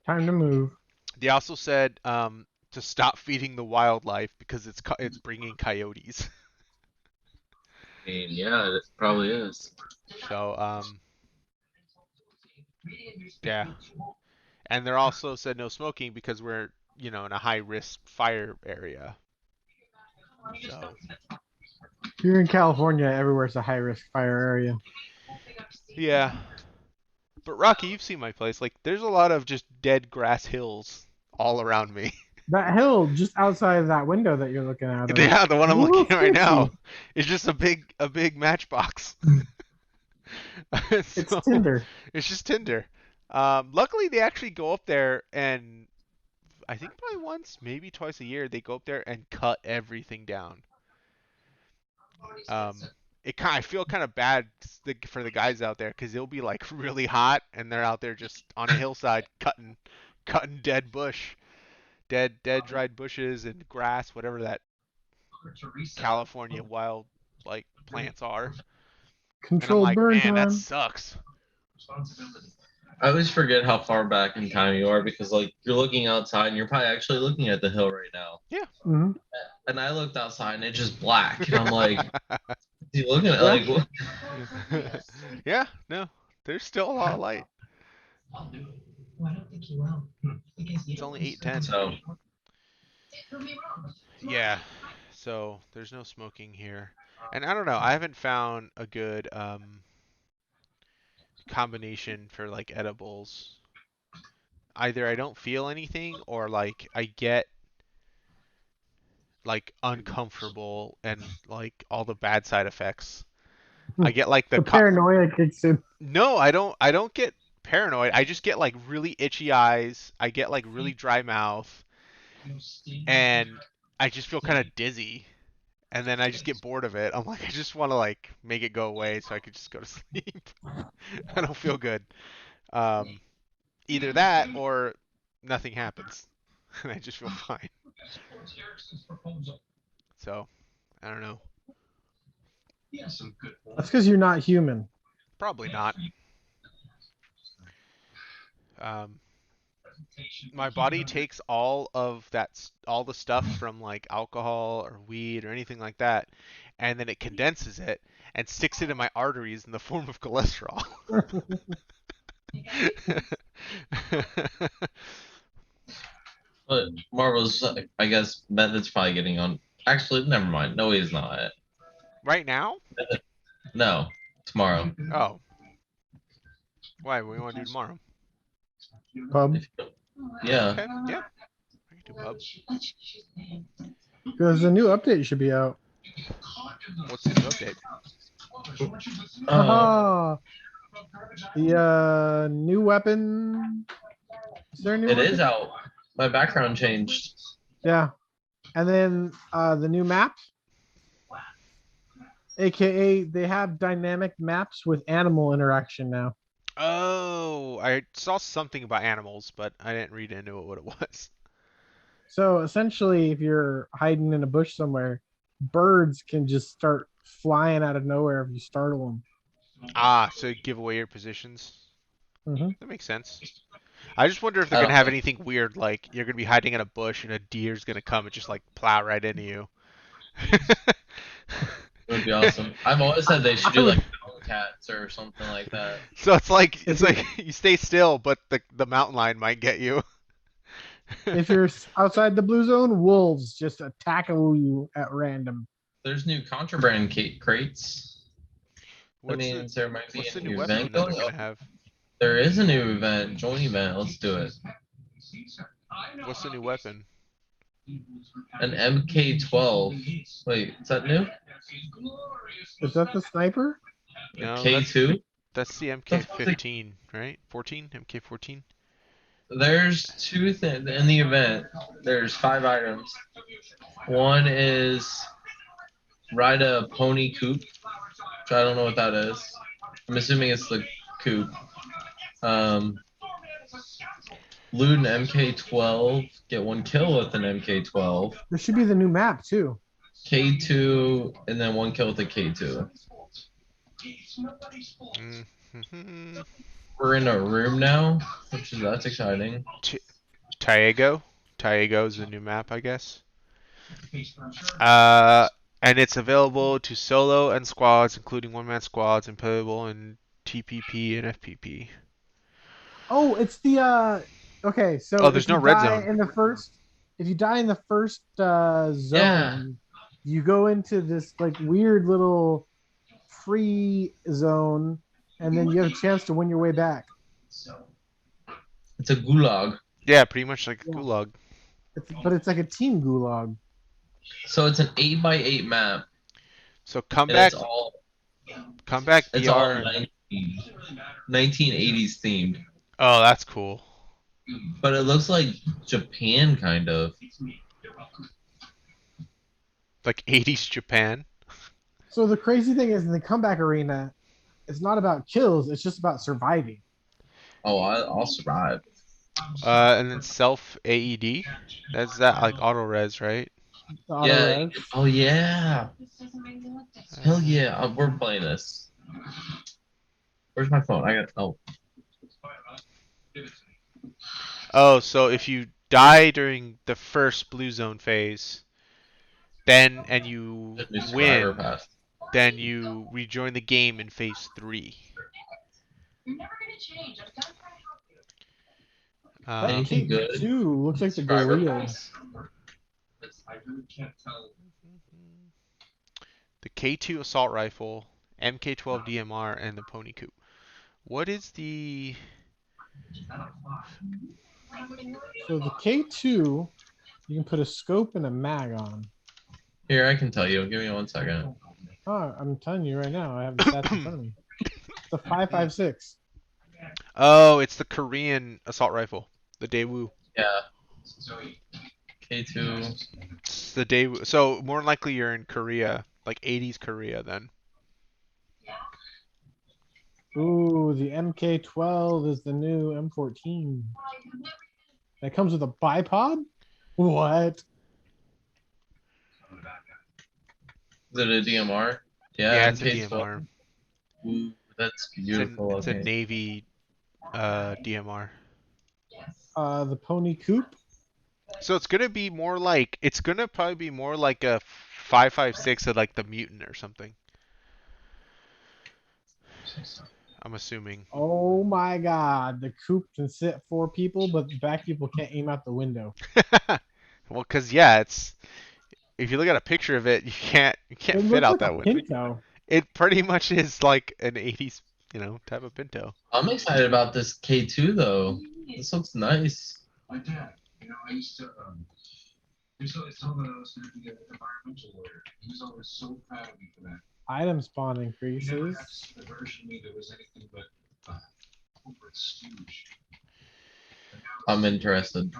Time to move. They also said to stop feeding the wildlife because it's bringing coyotes. I mean, yeah, it probably is. So yeah, and they're also said no smoking because we're in a high risk fire area. So Here in California, everywhere's a high risk fire area. yeah, but Rocky, you've seen my place. Like, there's a lot of just dead grass hills all around me. That hill just outside of that window that you're looking out of. Yeah, the one I'm looking at right now Fancy. is just a big matchbox. It's So, Tinder. it's just Tinder. Luckily, they actually go up there and I think probably once, maybe twice a year, they go up there and cut everything down. I feel kind of bad for the guys out there because it'll be like really hot and they're out there just on a hillside cutting dead bush, dead dried bushes and grass, whatever that California wild like plants are. And I'm Controlled like, burn man, that time. sucks. I always forget how far back in time you are because, like, you're looking outside and you're probably actually looking at the hill right now. Yeah. Mm-hmm. And I looked outside and it's just black. And I'm like, you looking at like what? Yeah, no, there's still a lot of light. It's only 8:10. So Yeah, so there's no smoking here. And I don't know, I haven't found a good combination for like edibles. Either I don't feel anything or like I get like uncomfortable and like all the bad side effects. I get like The paranoia kicks in. No, I don't get paranoid. I just get like really itchy eyes. I get like really dry mouth and I just feel kind of dizzy. And then I just get bored of it. I'm like I just want to like make it go away so I could just go to sleep. I don't feel good. Either that or nothing happens and I just feel fine. So, I don't know. That's because you're not human. Probably not. My body takes all the stuff from like alcohol or weed or anything like that, and then it condenses it and sticks it in my arteries in the form of cholesterol. but Marvel's, I guess, Method's probably getting on. Actually, never mind. No, he's not. Right now? No, tomorrow. Oh. Why? What do you want to do tomorrow? Pub. Yeah. Okay, yeah. I can do pub. Because the new update should be out. What's the new update? The new weapon. Is there a new It weapon? is out. My background changed. Yeah. And then the new map. AKA they have dynamic maps with animal interaction now. Oh, I saw something about animals, but I didn't read into it what it was. So essentially if you're hiding in a bush somewhere, birds can just start flying out of nowhere if you startle them. Ah, so give away your positions. Mm-hmm. That makes sense. I just wonder if they're I gonna don't have know. anything weird, like you're gonna be hiding in a bush and a deer's gonna come and just like plow right into you. It would be awesome. I've always said they should I do like would, cats or something like that. So it's like if it's you're like you stay still, but the mountain lion might get you. if you're outside the blue zone, wolves just tackle you at random. There's new contraband crates. That What's the means there might be what's a the new new weapon event that they're going gonna on. have? There is a new event, joint event. Let's do it. What's the new weapon? An MK12. Wait, is that new? Is that the sniper? A No, K2? that's the MK15, right? 14, MK14. There's two things in the event. There's 5 items. One is ride a pony coupe, which I don't know what that is. I'm assuming it's the coupe. Loot an MK12, get 1 kill with an MK12, There should be the new map too. K2, and then 1 kill with a K2. Mm-hmm. We're in a room now, that's exciting. Tiago. Tiago is the new map, I guess. Uh, and it's available to solo and squads, including one-man squads, and playable in TPP and FPP. Oh, it's the okay, so Oh, there's if no you red die zone. in the first if you die in the first Yeah. zone, you go into this like weird little free zone and then you have a chance to win your way back. It's a gulag. Yeah, pretty much like Yeah. Gulag. But it's like a team gulag. So it's an 8x8 map, So and it's all BR, and 1980s themed. oh, that's cool. But it looks like Japan, kind of. Like 80s Japan. So the crazy thing is in the comeback arena, it's not about kills, it's just about surviving. Oh, I'll survive. And then self AED. That's that like auto res, right? The auto Yeah. res. Oh, yeah. Hell yeah. We're playing this. Where's my phone? I got. Oh. Oh, so if you die during the first blue zone phase, then and you New survivor win, pass. then you rejoin the game in phase 3. Anything good? K2 looks like the Survivor Goleo. pass? The K2 assault rifle, MK12 DMR, and the pony coupe. What is the? So the K2, you can put a scope and a mag on. Here, I can tell you. Give me 1 second. Oh, I'm telling you right now, I have the stats in front of me. It's a 5.56. Oh, it's the Korean assault rifle, the Daewoo. Yeah. K2. It's the Daewoo. So more than likely you're in Korea, like 80s Korea then. Ooh, the MK12 is the new M14. That comes with a bipod? What? Is it a DMR? Yeah, Yeah, it's a MK12. DMR. Ooh, that's It's a, beautiful. it's a Okay. Navy DMR. The pony coupe? So it's gonna be more like it's gonna probably be more like a 5.56 of like the mutant or something. I'm assuming. Oh my god, the coupe can sit 4 people, but the back people can't aim out the window. Well, cause yeah, it's if you look at a picture of it, you can't It fit looks out like a that window. Pinto. It pretty much is like an 80s, type of Pinto. I'm excited about this K2 though. This looks nice. My dad, I used to tell that I was going to be an environmental lawyer. He was always so proud of me for that. Item spawn He never increases. had a version of me that was anything but corporate stooge. I'm interested.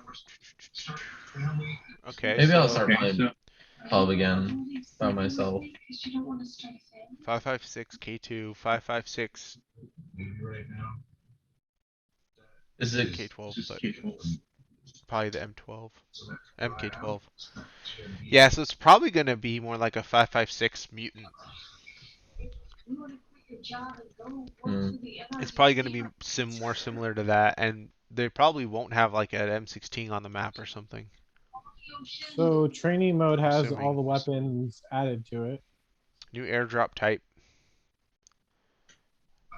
Okay, Maybe I'll so start playing pub again by myself. 5.56 K2, 5.56 Maybe right now. Is it K12, Just but K12. Probably the M12, MK12. Yeah, so it's probably gonna be more like a 5.56 mutant. Hmm. It's probably gonna be more similar to that, and they probably won't have like an M16 on the map or something. So training mode I'm has all assuming. the weapons added to it. New airdrop type.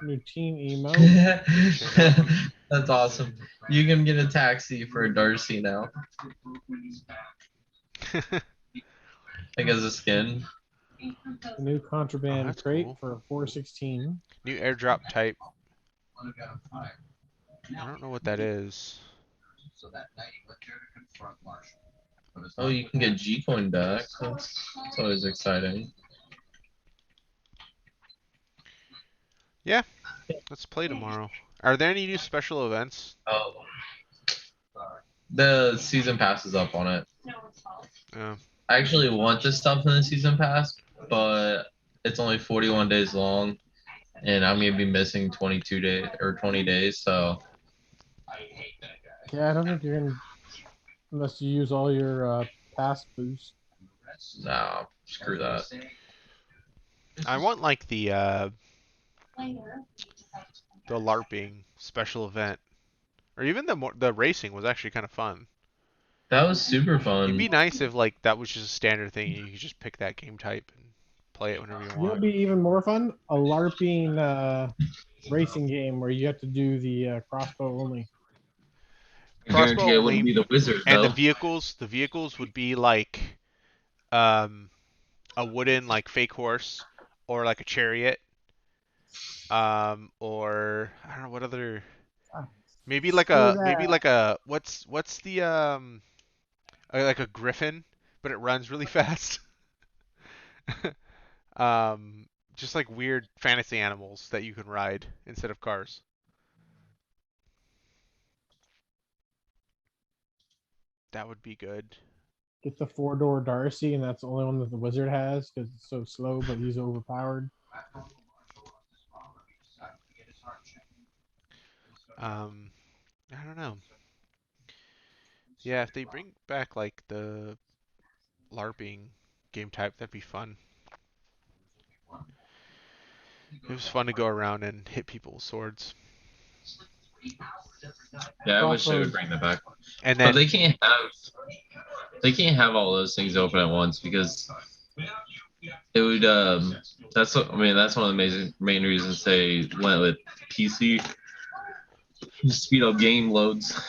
New team emo. That's awesome. You can get a taxi for Darcy now. Like as a skin. A new Oh, contraband that's crate cool. for 416. New airdrop type. I don't know what that is. Oh, you can get G coin back. That's always exciting. Yeah, let's play tomorrow. Are there any new special events? Oh, the season pass is up on it. Uh, I actually want this stuff in the season pass, but it's only 41 days long, and I'm gonna be missing 22 days or 20 days. So Yeah, I don't think you're gonna unless you use all your pass boost. nah, screw that. I want like the LARPing special event, or even the racing was actually kind of fun. That was super It'd fun. be nice if like that was just a standard thing and you could just pick that game type and play it whenever you You know, want. it'd be even more fun. A LARPing racing game where you have to do the crossbow only. I guarantee Crossbow I wouldn't only, be the wizard and though. the vehicles would be like um, a wooden like fake horse or like a chariot, or I don't know what other, Ah, maybe screw maybe that. like a what's the like a griffin, but it runs really fast. um, just like weird fantasy animals that you can ride instead of cars. That would be good. Get the four-door Darcy, and that's the only one that the wizard has because it's so slow, but he's overpowered. Um, I don't know. Yeah, if they bring back like the LARPing game type, that'd be fun. It was fun to go around and hit people with swords. Yeah, I wish they Also, would bring that back. And But then, they can't have all those things open at once because it would I mean that's one of the main reasons they went with PC to speed up game loads.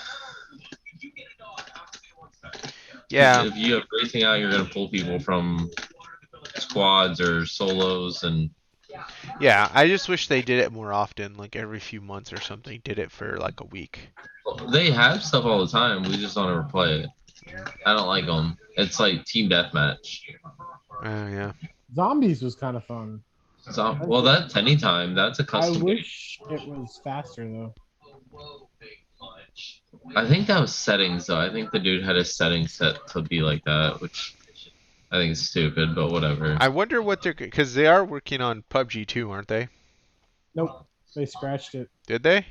yeah, If you have racing out, you're gonna pull people from squads or solos, and yeah, I just wish they did it more often, like every few months or something, did it for like a week. they have stuff all the time. We just don't ever play it. I don't like them. It's like team deathmatch. Oh, yeah. zombies was kind of fun. So, well, that's anytime. That's a I custom game. wish it was faster though. I think that was settings though. I think the dude had his settings set to be like that, which I think is stupid, but whatever. I wonder what because they are working on PUBG too, aren't they? Nope, they scratched it. Did they?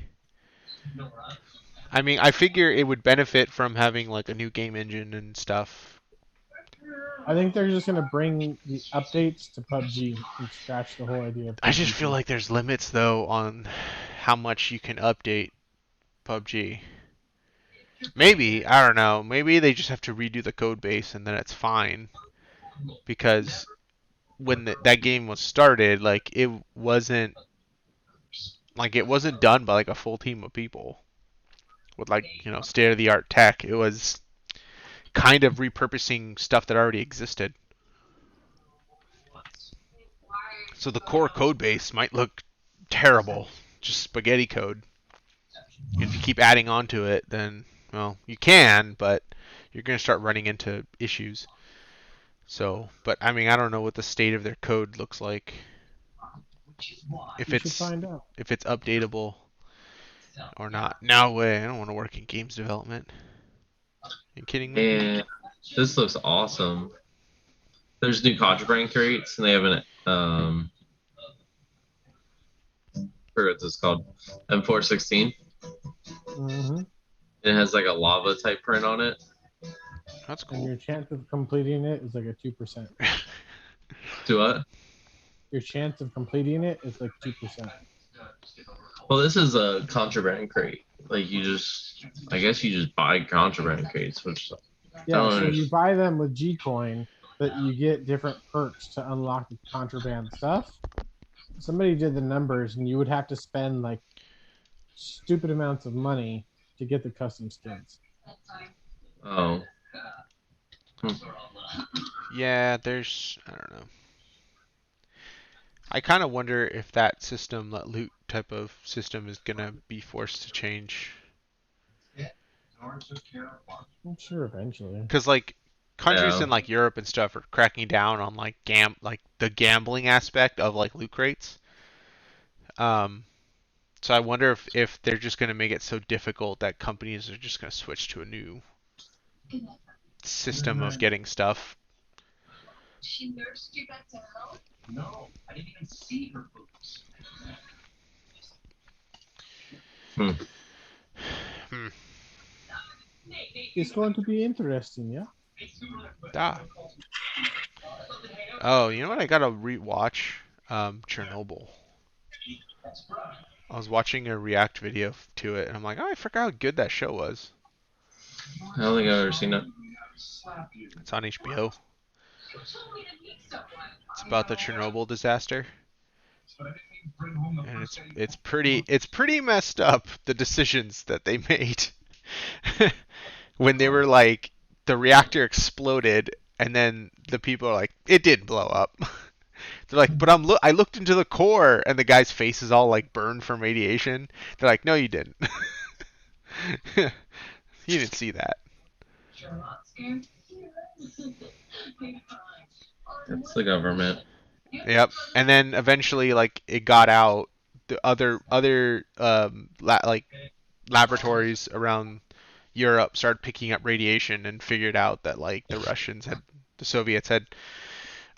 I mean, I figure it would benefit from having like a new game engine and stuff. I think they're just gonna bring the updates to PUBG and scratch the whole idea of I just feel PUBG. like there's limits though on how much you can update PUBG. Maybe, I don't know. Maybe they just have to redo the code base and then it's fine. Because when that game was started, like it wasn't done by like a full team of people with like, state of the art tech. It was kind of repurposing stuff that already existed. So the core code base might look terrible, just spaghetti code. If you keep adding on to it, then, well, you can, but you're going to start running into issues. So, but I mean, I don't know what the state of their code looks like. If You should it's find out. if it's updatable or not. No way. I don't want to work in games development. Are you kidding me? And this looks awesome. There's new contraband crates, and they have an I forget what this is called, M416. Mm-hmm. It has like a lava type print on it. That's And cool. your chance of completing it is like a 2%. To what? Your chance of completing it is like 2%. Well, this is a contraband crate. Like I guess you just buy contraband crates, which Yeah, so you buy them with G Coin, but you get different perks to unlock the contraband stuff. Somebody did the numbers, and you would have to spend like stupid amounts of money to get the custom skins. Oh. Yeah, I don't know. I kind of wonder if that system, that loot type of system, is gonna be forced to change. I'm sure eventually. Because like countries Yeah. in like Europe and stuff are cracking down on like the gambling aspect of like loot crates. Um, so I wonder if they're just gonna make it so difficult that companies are just gonna switch to a new system of getting stuff. She nursed you back to health? No, I didn't even see her boobs. Hmm. It's going to be interesting, yeah. Ah. Oh, you know what? I gotta rewatch Chernobyl. I was watching a React video to it, and I'm like, oh, I forgot how good that show was. I don't think I've ever seen it. It's on HBO. It's about the Chernobyl disaster, and it's pretty messed up, the decisions that they made when they were like the reactor exploded, and then the people are like, it didn't blow up. They're like, but I looked into the core, and the guy's face is all like burned from radiation. They're like, no, you didn't. You didn't see that. It's the government. Yep. And then eventually, like, it got out. The other like laboratories around Europe started picking up radiation and figured out that like the Soviets had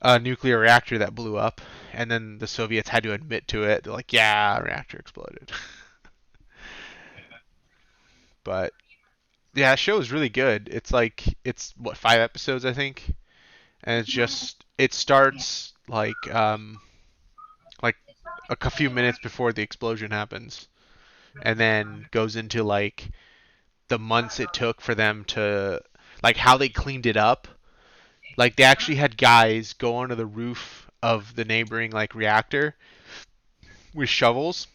a nuclear reactor that blew up, and then the Soviets had to admit to it. They're like, yeah, reactor exploded. But yeah, that show is really good. It's what, 5 episodes, I think, and it starts like a few minutes before the explosion happens, and then goes into like the months it took for them to, like, how they cleaned it up. Like, they actually had guys go onto the roof of the neighboring like reactor with shovels,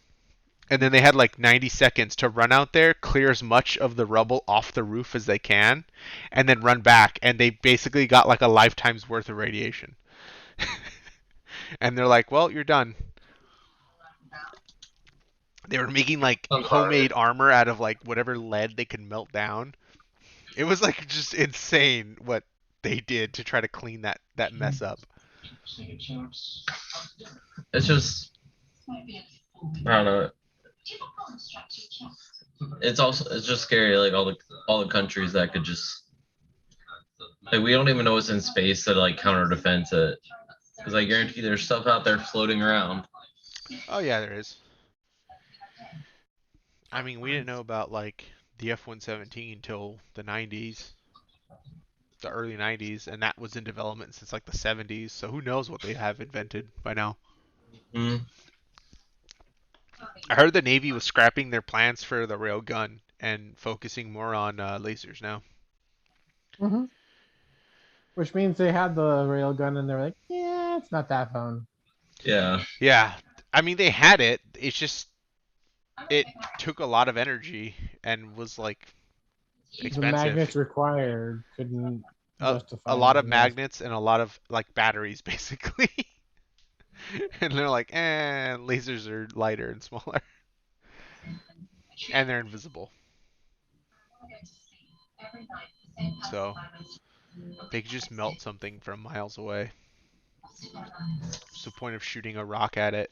and then they had like 90 seconds to run out there, clear as much of the rubble off the roof as they can, and then run back, and they basically got like a lifetime's worth of radiation. And they're like, well, you're done. They were making like I'm sorry. homemade armor out of like whatever lead they could melt down. It was like just insane what they did to try to clean that mess up. It's just, I don't know. It's just scary. Like all the countries that could just, like, we don't even know what's in space to like counter defense it. Because I guarantee there's stuff out there floating around. Oh yeah, there is. I mean, we didn't know about like the F-117 until the 90s, the early 90s, and that was in development since like the 70s. So who knows what they have invented by now? Mm. I heard the Navy was scrapping their plans for the rail gun and focusing more on lasers now. Mm-hmm. Which means they had the railgun, and they're like, yeah, it's not that fun. Yeah. Yeah, I mean they had it. It's just it took a lot of energy and was like The expensive. magnets required couldn't A justify lot the of investment. magnets and a lot of like batteries basically. And they're like, lasers are lighter and smaller, and they're invisible. So they could just melt something from miles away. What's the point of shooting a rock at it?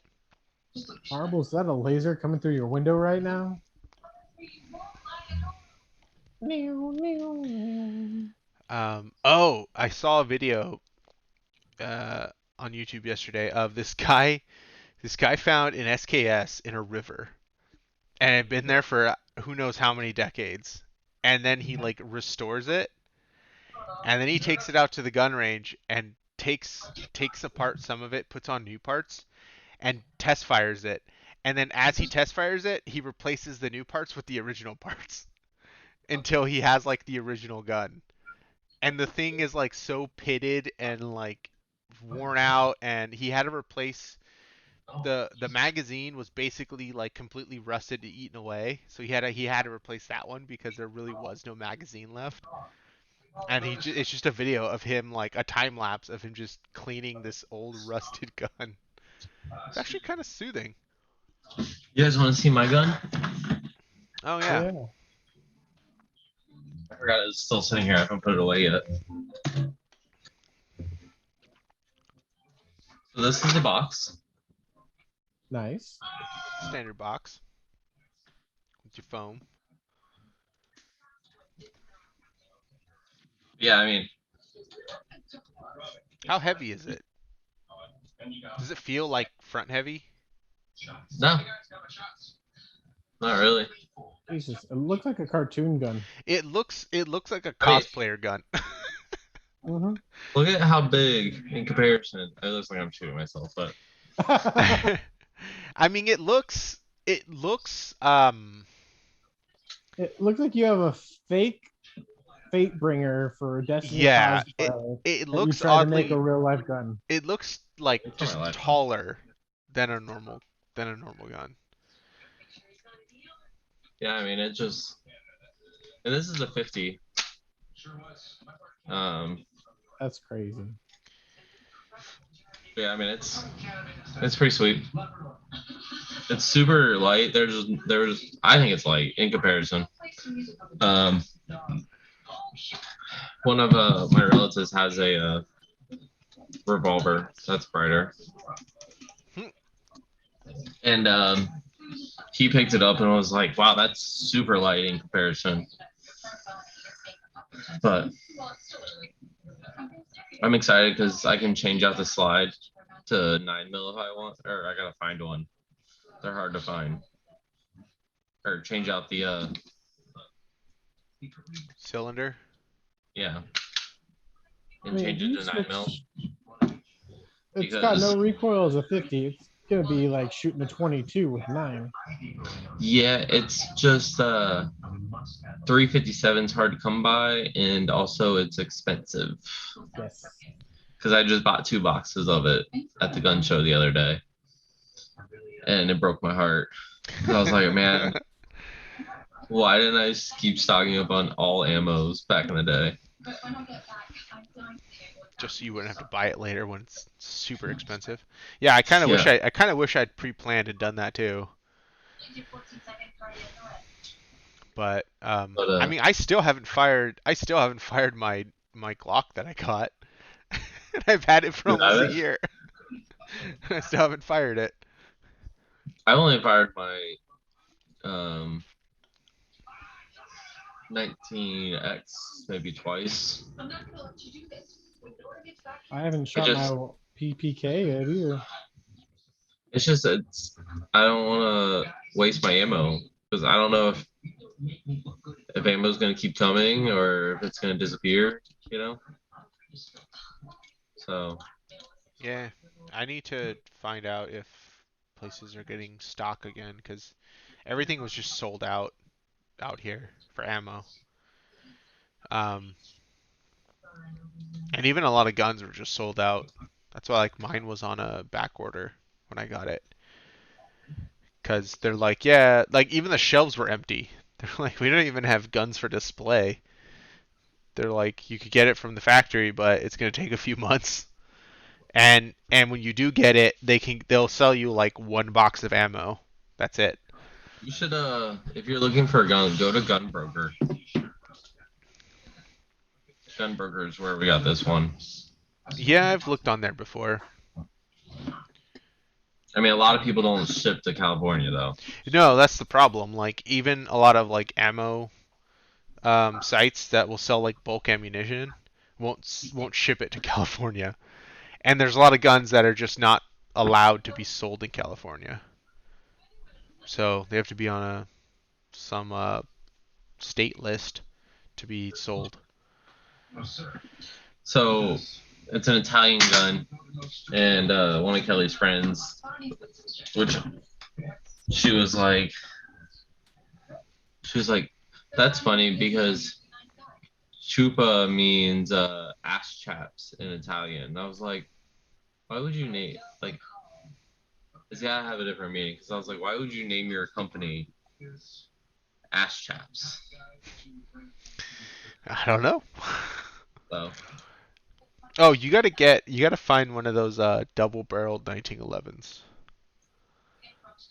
Marble, is that a laser coming through your window right now? Oh, I saw a video on YouTube yesterday of this guy. This guy found an SKS in a river, and it had been there for who knows how many decades. and then he like restores it, and then he takes it out to the gun range and takes apart some of it, puts on new parts, and test fires it. And then as he test fires it, he replaces the new parts with the original parts until he has like the original gun. And the thing is like so pitted and like worn out, and he had to replace the magazine was basically like completely rusted and eaten away. So he had to replace that one because there really was no magazine left. And it's just a video of him, like a time lapse of him just cleaning this old rusted gun. It's actually kind of soothing. You guys want to see my gun? Oh yeah. Yeah. I forgot it's still sitting here. I haven't put it away yet. So this is the box. Nice. Standard box. With your foam. Yeah, I mean, How heavy is it? Does it feel like front heavy? no, not really. Jesus, it looks like a cartoon gun. It looks like a I mean- cosplayer gun. Mm-hmm. Look at how big in comparison. It looks like I'm shooting myself, but I mean, it looks It looks like you have a fake fate bringer for Destiny Yeah, cosplay it that you looks try to make oddly a real life gun. it looks like It's just my life. taller than a normal gun. yeah, I mean, it just. And this is a 50. That's crazy. Yeah, I mean, it's pretty sweet. It's super light. There's I think it's light in comparison. One of my relatives has a revolver that's brighter, and he picked it up and was like, "Wow, that's super light in comparison." But I'm excited because I can change out the slide to 9mm if I want, or I gotta find one. They're hard to find. Or change out the Cylinder. yeah, I and mean, change if you it to 9mm. it's got no Because- recoil as a 50. It's gonna be like shooting a 22 with 9. Yeah, it's just 357 is hard to come by, and also it's expensive. Yes. Because I just bought 2 boxes of it at the gun show the other day, and it broke my heart. 'Cause I was like, man, why didn't I just keep stocking up on all ammos back in the day? Just so you wouldn't have to buy it later when it's super expensive. Yeah, I kind of wish Yeah. I kind of wish I'd pre-planned and done that too. But But, I mean, I still haven't fired my Glock that I got. And I've had it for You almost a haven't? year. I still haven't fired it. I only fired my 19X maybe twice. I haven't shot just- my PPK yet either. It's just I don't want to waste my ammo because I don't know if ammo's gonna keep coming or if it's gonna disappear. You know. So Yeah, I need to find out if places are getting stock again because everything was just sold out here for ammo. And even a lot of guns were just sold out. That's why like mine was on a back order when I got it. Cause they're like, yeah, like even the shelves were empty. They're like, we don't even have guns for display. They're like, you could get it from the factory, but it's gonna take a few months. And when you do get it, they'll sell you like 1 box of ammo. That's it. you should if you're looking for a gun, go to Gunbroker. Gunbroker is where we got this one. Yeah, I've looked on there before. I mean, a lot of people don't ship to California though. No, that's the problem. Like even a lot of like ammo sites that will sell like bulk ammunition won't ship it to California. And there's a lot of guns that are just not allowed to be sold in California. So they have to be on some state list. to be sold. No, sir. So it's an Italian gun, and one of Kelly's friends, which she was like, that's funny because chupa means ass chaps in Italian. And I was like, why would you name like? It's gotta have a different meaning. Because I was like, why would you name your company ass chaps? I don't know. So Oh, you gotta find one of those double-barreled 1911s.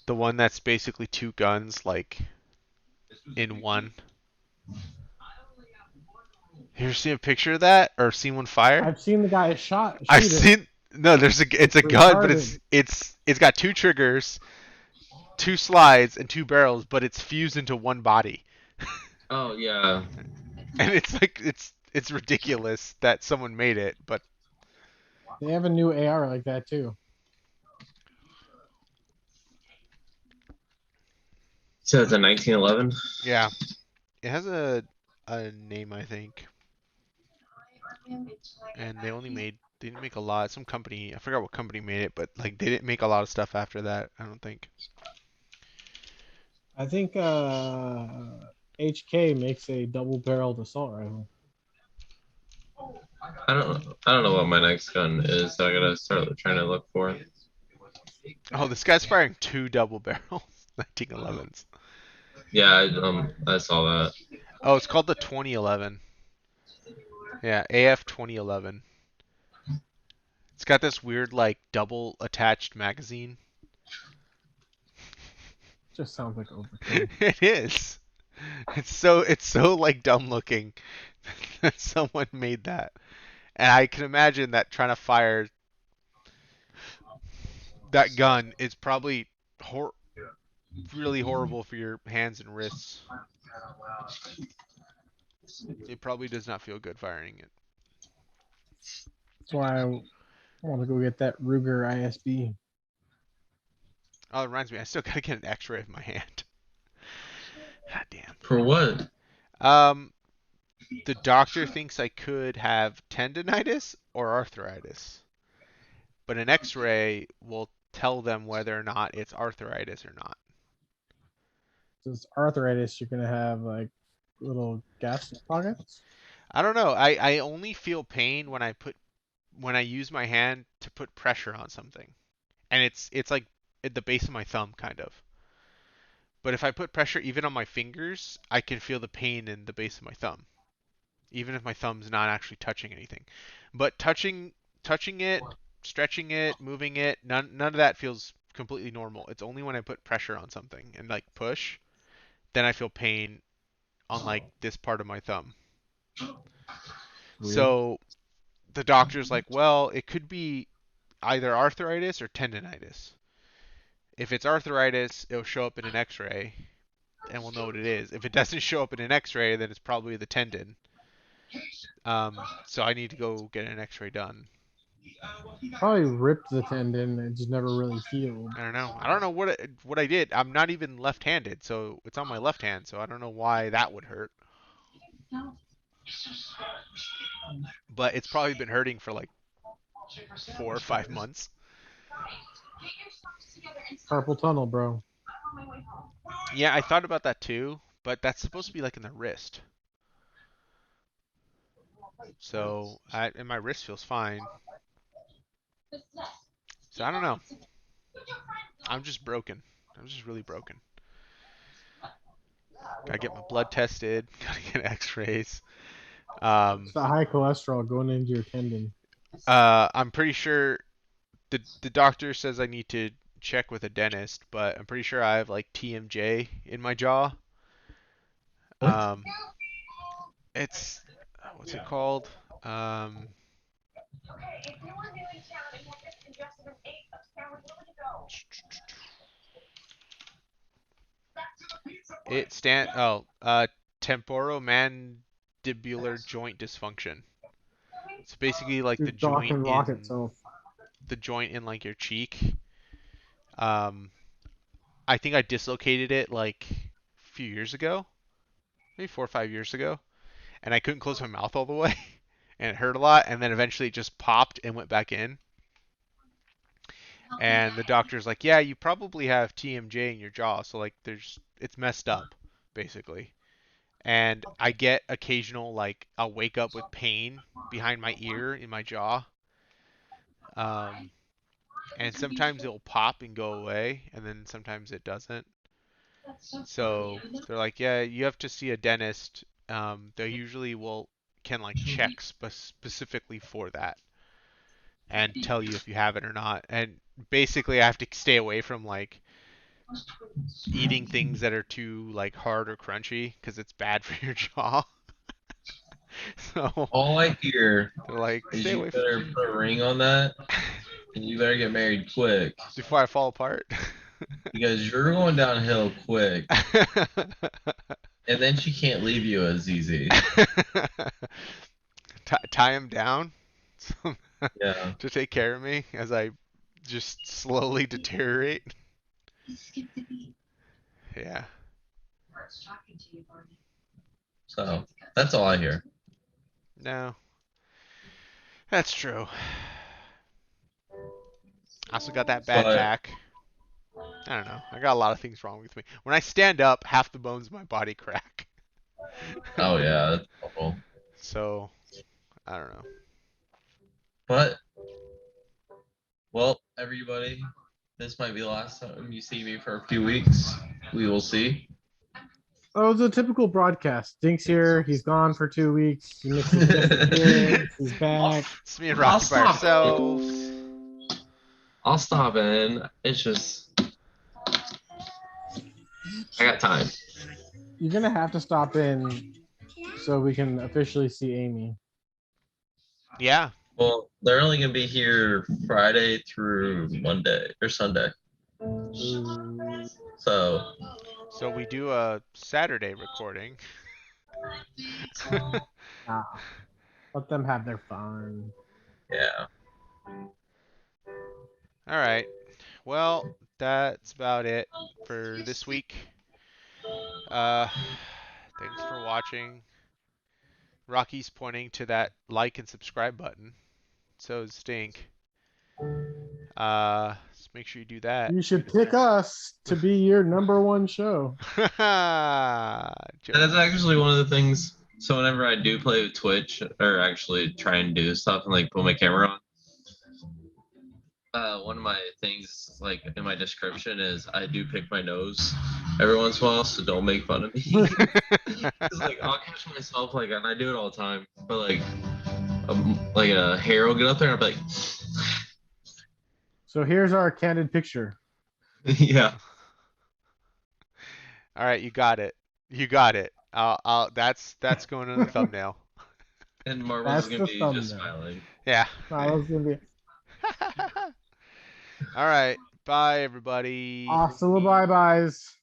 The one that's basically two guns like in one. You ever seen a picture of that or seen one fire? I've seen the guy I've shoot it. seen no. It's a gun, but Retarded. it's got two triggers, two slides, and two barrels, but it's fused into one body. oh yeah, And it's like it's ridiculous that someone made it, but They have a new AR like that too. so it's a 1911. yeah, it has a name I think, and they didn't make a lot. Some company I forgot what company made it, but like they didn't make a lot of stuff after that. I don't think. I think HK makes a double-barreled assault rifle. I don't know what my next gun is, so I gotta start trying to look for it. Oh, this guy's firing two double barrels 1911s. Yeah, I saw that. Oh, it's called the 2011. Yeah, AF 2011. It's got this weird like double attached magazine. Just sounds like overkill. It is. It's so like dumb looking that someone made that. And I can imagine that trying to fire that gun is probably really horrible for your hands and wrists. It probably does not feel good firing it. That's why I want to go get that Ruger ISB. Oh, it reminds me, I still gotta get an X-ray of my hand. God damn. For what? The doctor thinks I could have tendonitis or arthritis, but an X-ray will tell them whether or not it's arthritis or not. So it's arthritis. You're gonna have like little gas pockets. I don't know. I only feel pain when I use my hand to put pressure on something, and it's like at the base of my thumb, kind of. But if I put pressure even on my fingers, I can feel the pain in the base of my thumb, even if my thumb's not actually touching anything. But touching it, stretching it, moving it, none of that feels completely normal. It's only when I put pressure on something and like push, then I feel pain on like this part of my thumb. Weird. So the doctor's like, well, it could be either arthritis or tendonitis. If it's arthritis, it'll show up in an X-ray, and we'll know what it is. If it doesn't show up in an X-ray, then it's probably the tendon. So I need to go get an X-ray done. Probably ripped the tendon. It just never really healed. I don't know. I don't know what I did. I'm not even left-handed, so it's on my left hand. So I don't know why that would hurt. But it's probably been hurting for like 4 or 5 months. Carpal tunnel, bro. Yeah, I thought about that too, but that's supposed to be like in the wrist. So and my wrist feels fine. So I don't know. I'm just broken. I'm just really broken. Gotta get my blood tested. Gotta get X-rays. It's the high cholesterol going into your tendon. I'm pretty sure the doctor says I need to check with a dentist, but I'm pretty sure I have like TMJ in my jaw. What? It's what's it called? It temporomandibular joint dysfunction. It's basically like Your jaw can rock itself. the joint in like your cheek. I think I dislocated it like a few years ago, maybe 4 or 5 years ago, and I couldn't close my mouth all the way, and it hurt a lot. And then eventually it just popped and went back in. And the doctor's like, yeah, you probably have TMJ in your jaw, so like it's messed up, basically. And I get occasional like I'll wake up with pain behind my ear in my jaw. Um, and sometimes it'll pop and go away, and then sometimes it doesn't. So they're like, yeah, you have to see a dentist. They usually will can like check specifically for that and tell you if you have it or not. And basically, I have to stay away from like eating things that are too like hard or crunchy because it's bad for your jaw. So All I hear they're like, is stay you away better put a ring on that, and you better get married quick before I fall apart. because you're going downhill quick, and then she can't leave you as easy. Tie him down Yeah. to take care of me as I just slowly deteriorate. Yeah. So that's all I hear. No, that's true. I also got that bad But back. I don't know. I got a lot of things wrong with me. When I stand up, half the bones in my body crack. oh yeah, that's awful. So, I don't know. But well, everybody, this might be the last time you see me for a few weeks. We will see. Oh, it's a typical broadcast. Dink's here. He's gone for 2 weeks. He misses kids. He's back. It's me and I'll Rocky by stop. ourselves. I'll stop in. It's just I got time. You're gonna have to stop in so we can officially see Amy. Yeah. Well, they're only gonna be here Friday through Monday or Sunday. So So we do a Saturday recording. Let them have their fun. yeah. All right. Well, that's about it for this week. Uh, thanks for watching. Rocky's pointing to that like and subscribe button. So is Dink. So make sure you do that. You should pick us to be your #1 show. That is actually one of the things. So whenever I do play with Twitch or actually try and do stuff and like put my camera on, one of my things like in my description is I do pick my nose every once in a while, so don't make fun of me. 'Cause, like I'll catch myself like, and I do it all the time, but like a hair will get up there and I'll be like, So here's our candid picture. yeah. All right, you got it. You got it. That's going in the thumbnail. And Marvel's That's gonna the be thumbnail. just smiling. Yeah. Marvel's gonna be All right. Bye, everybody. awesome. Bye byes.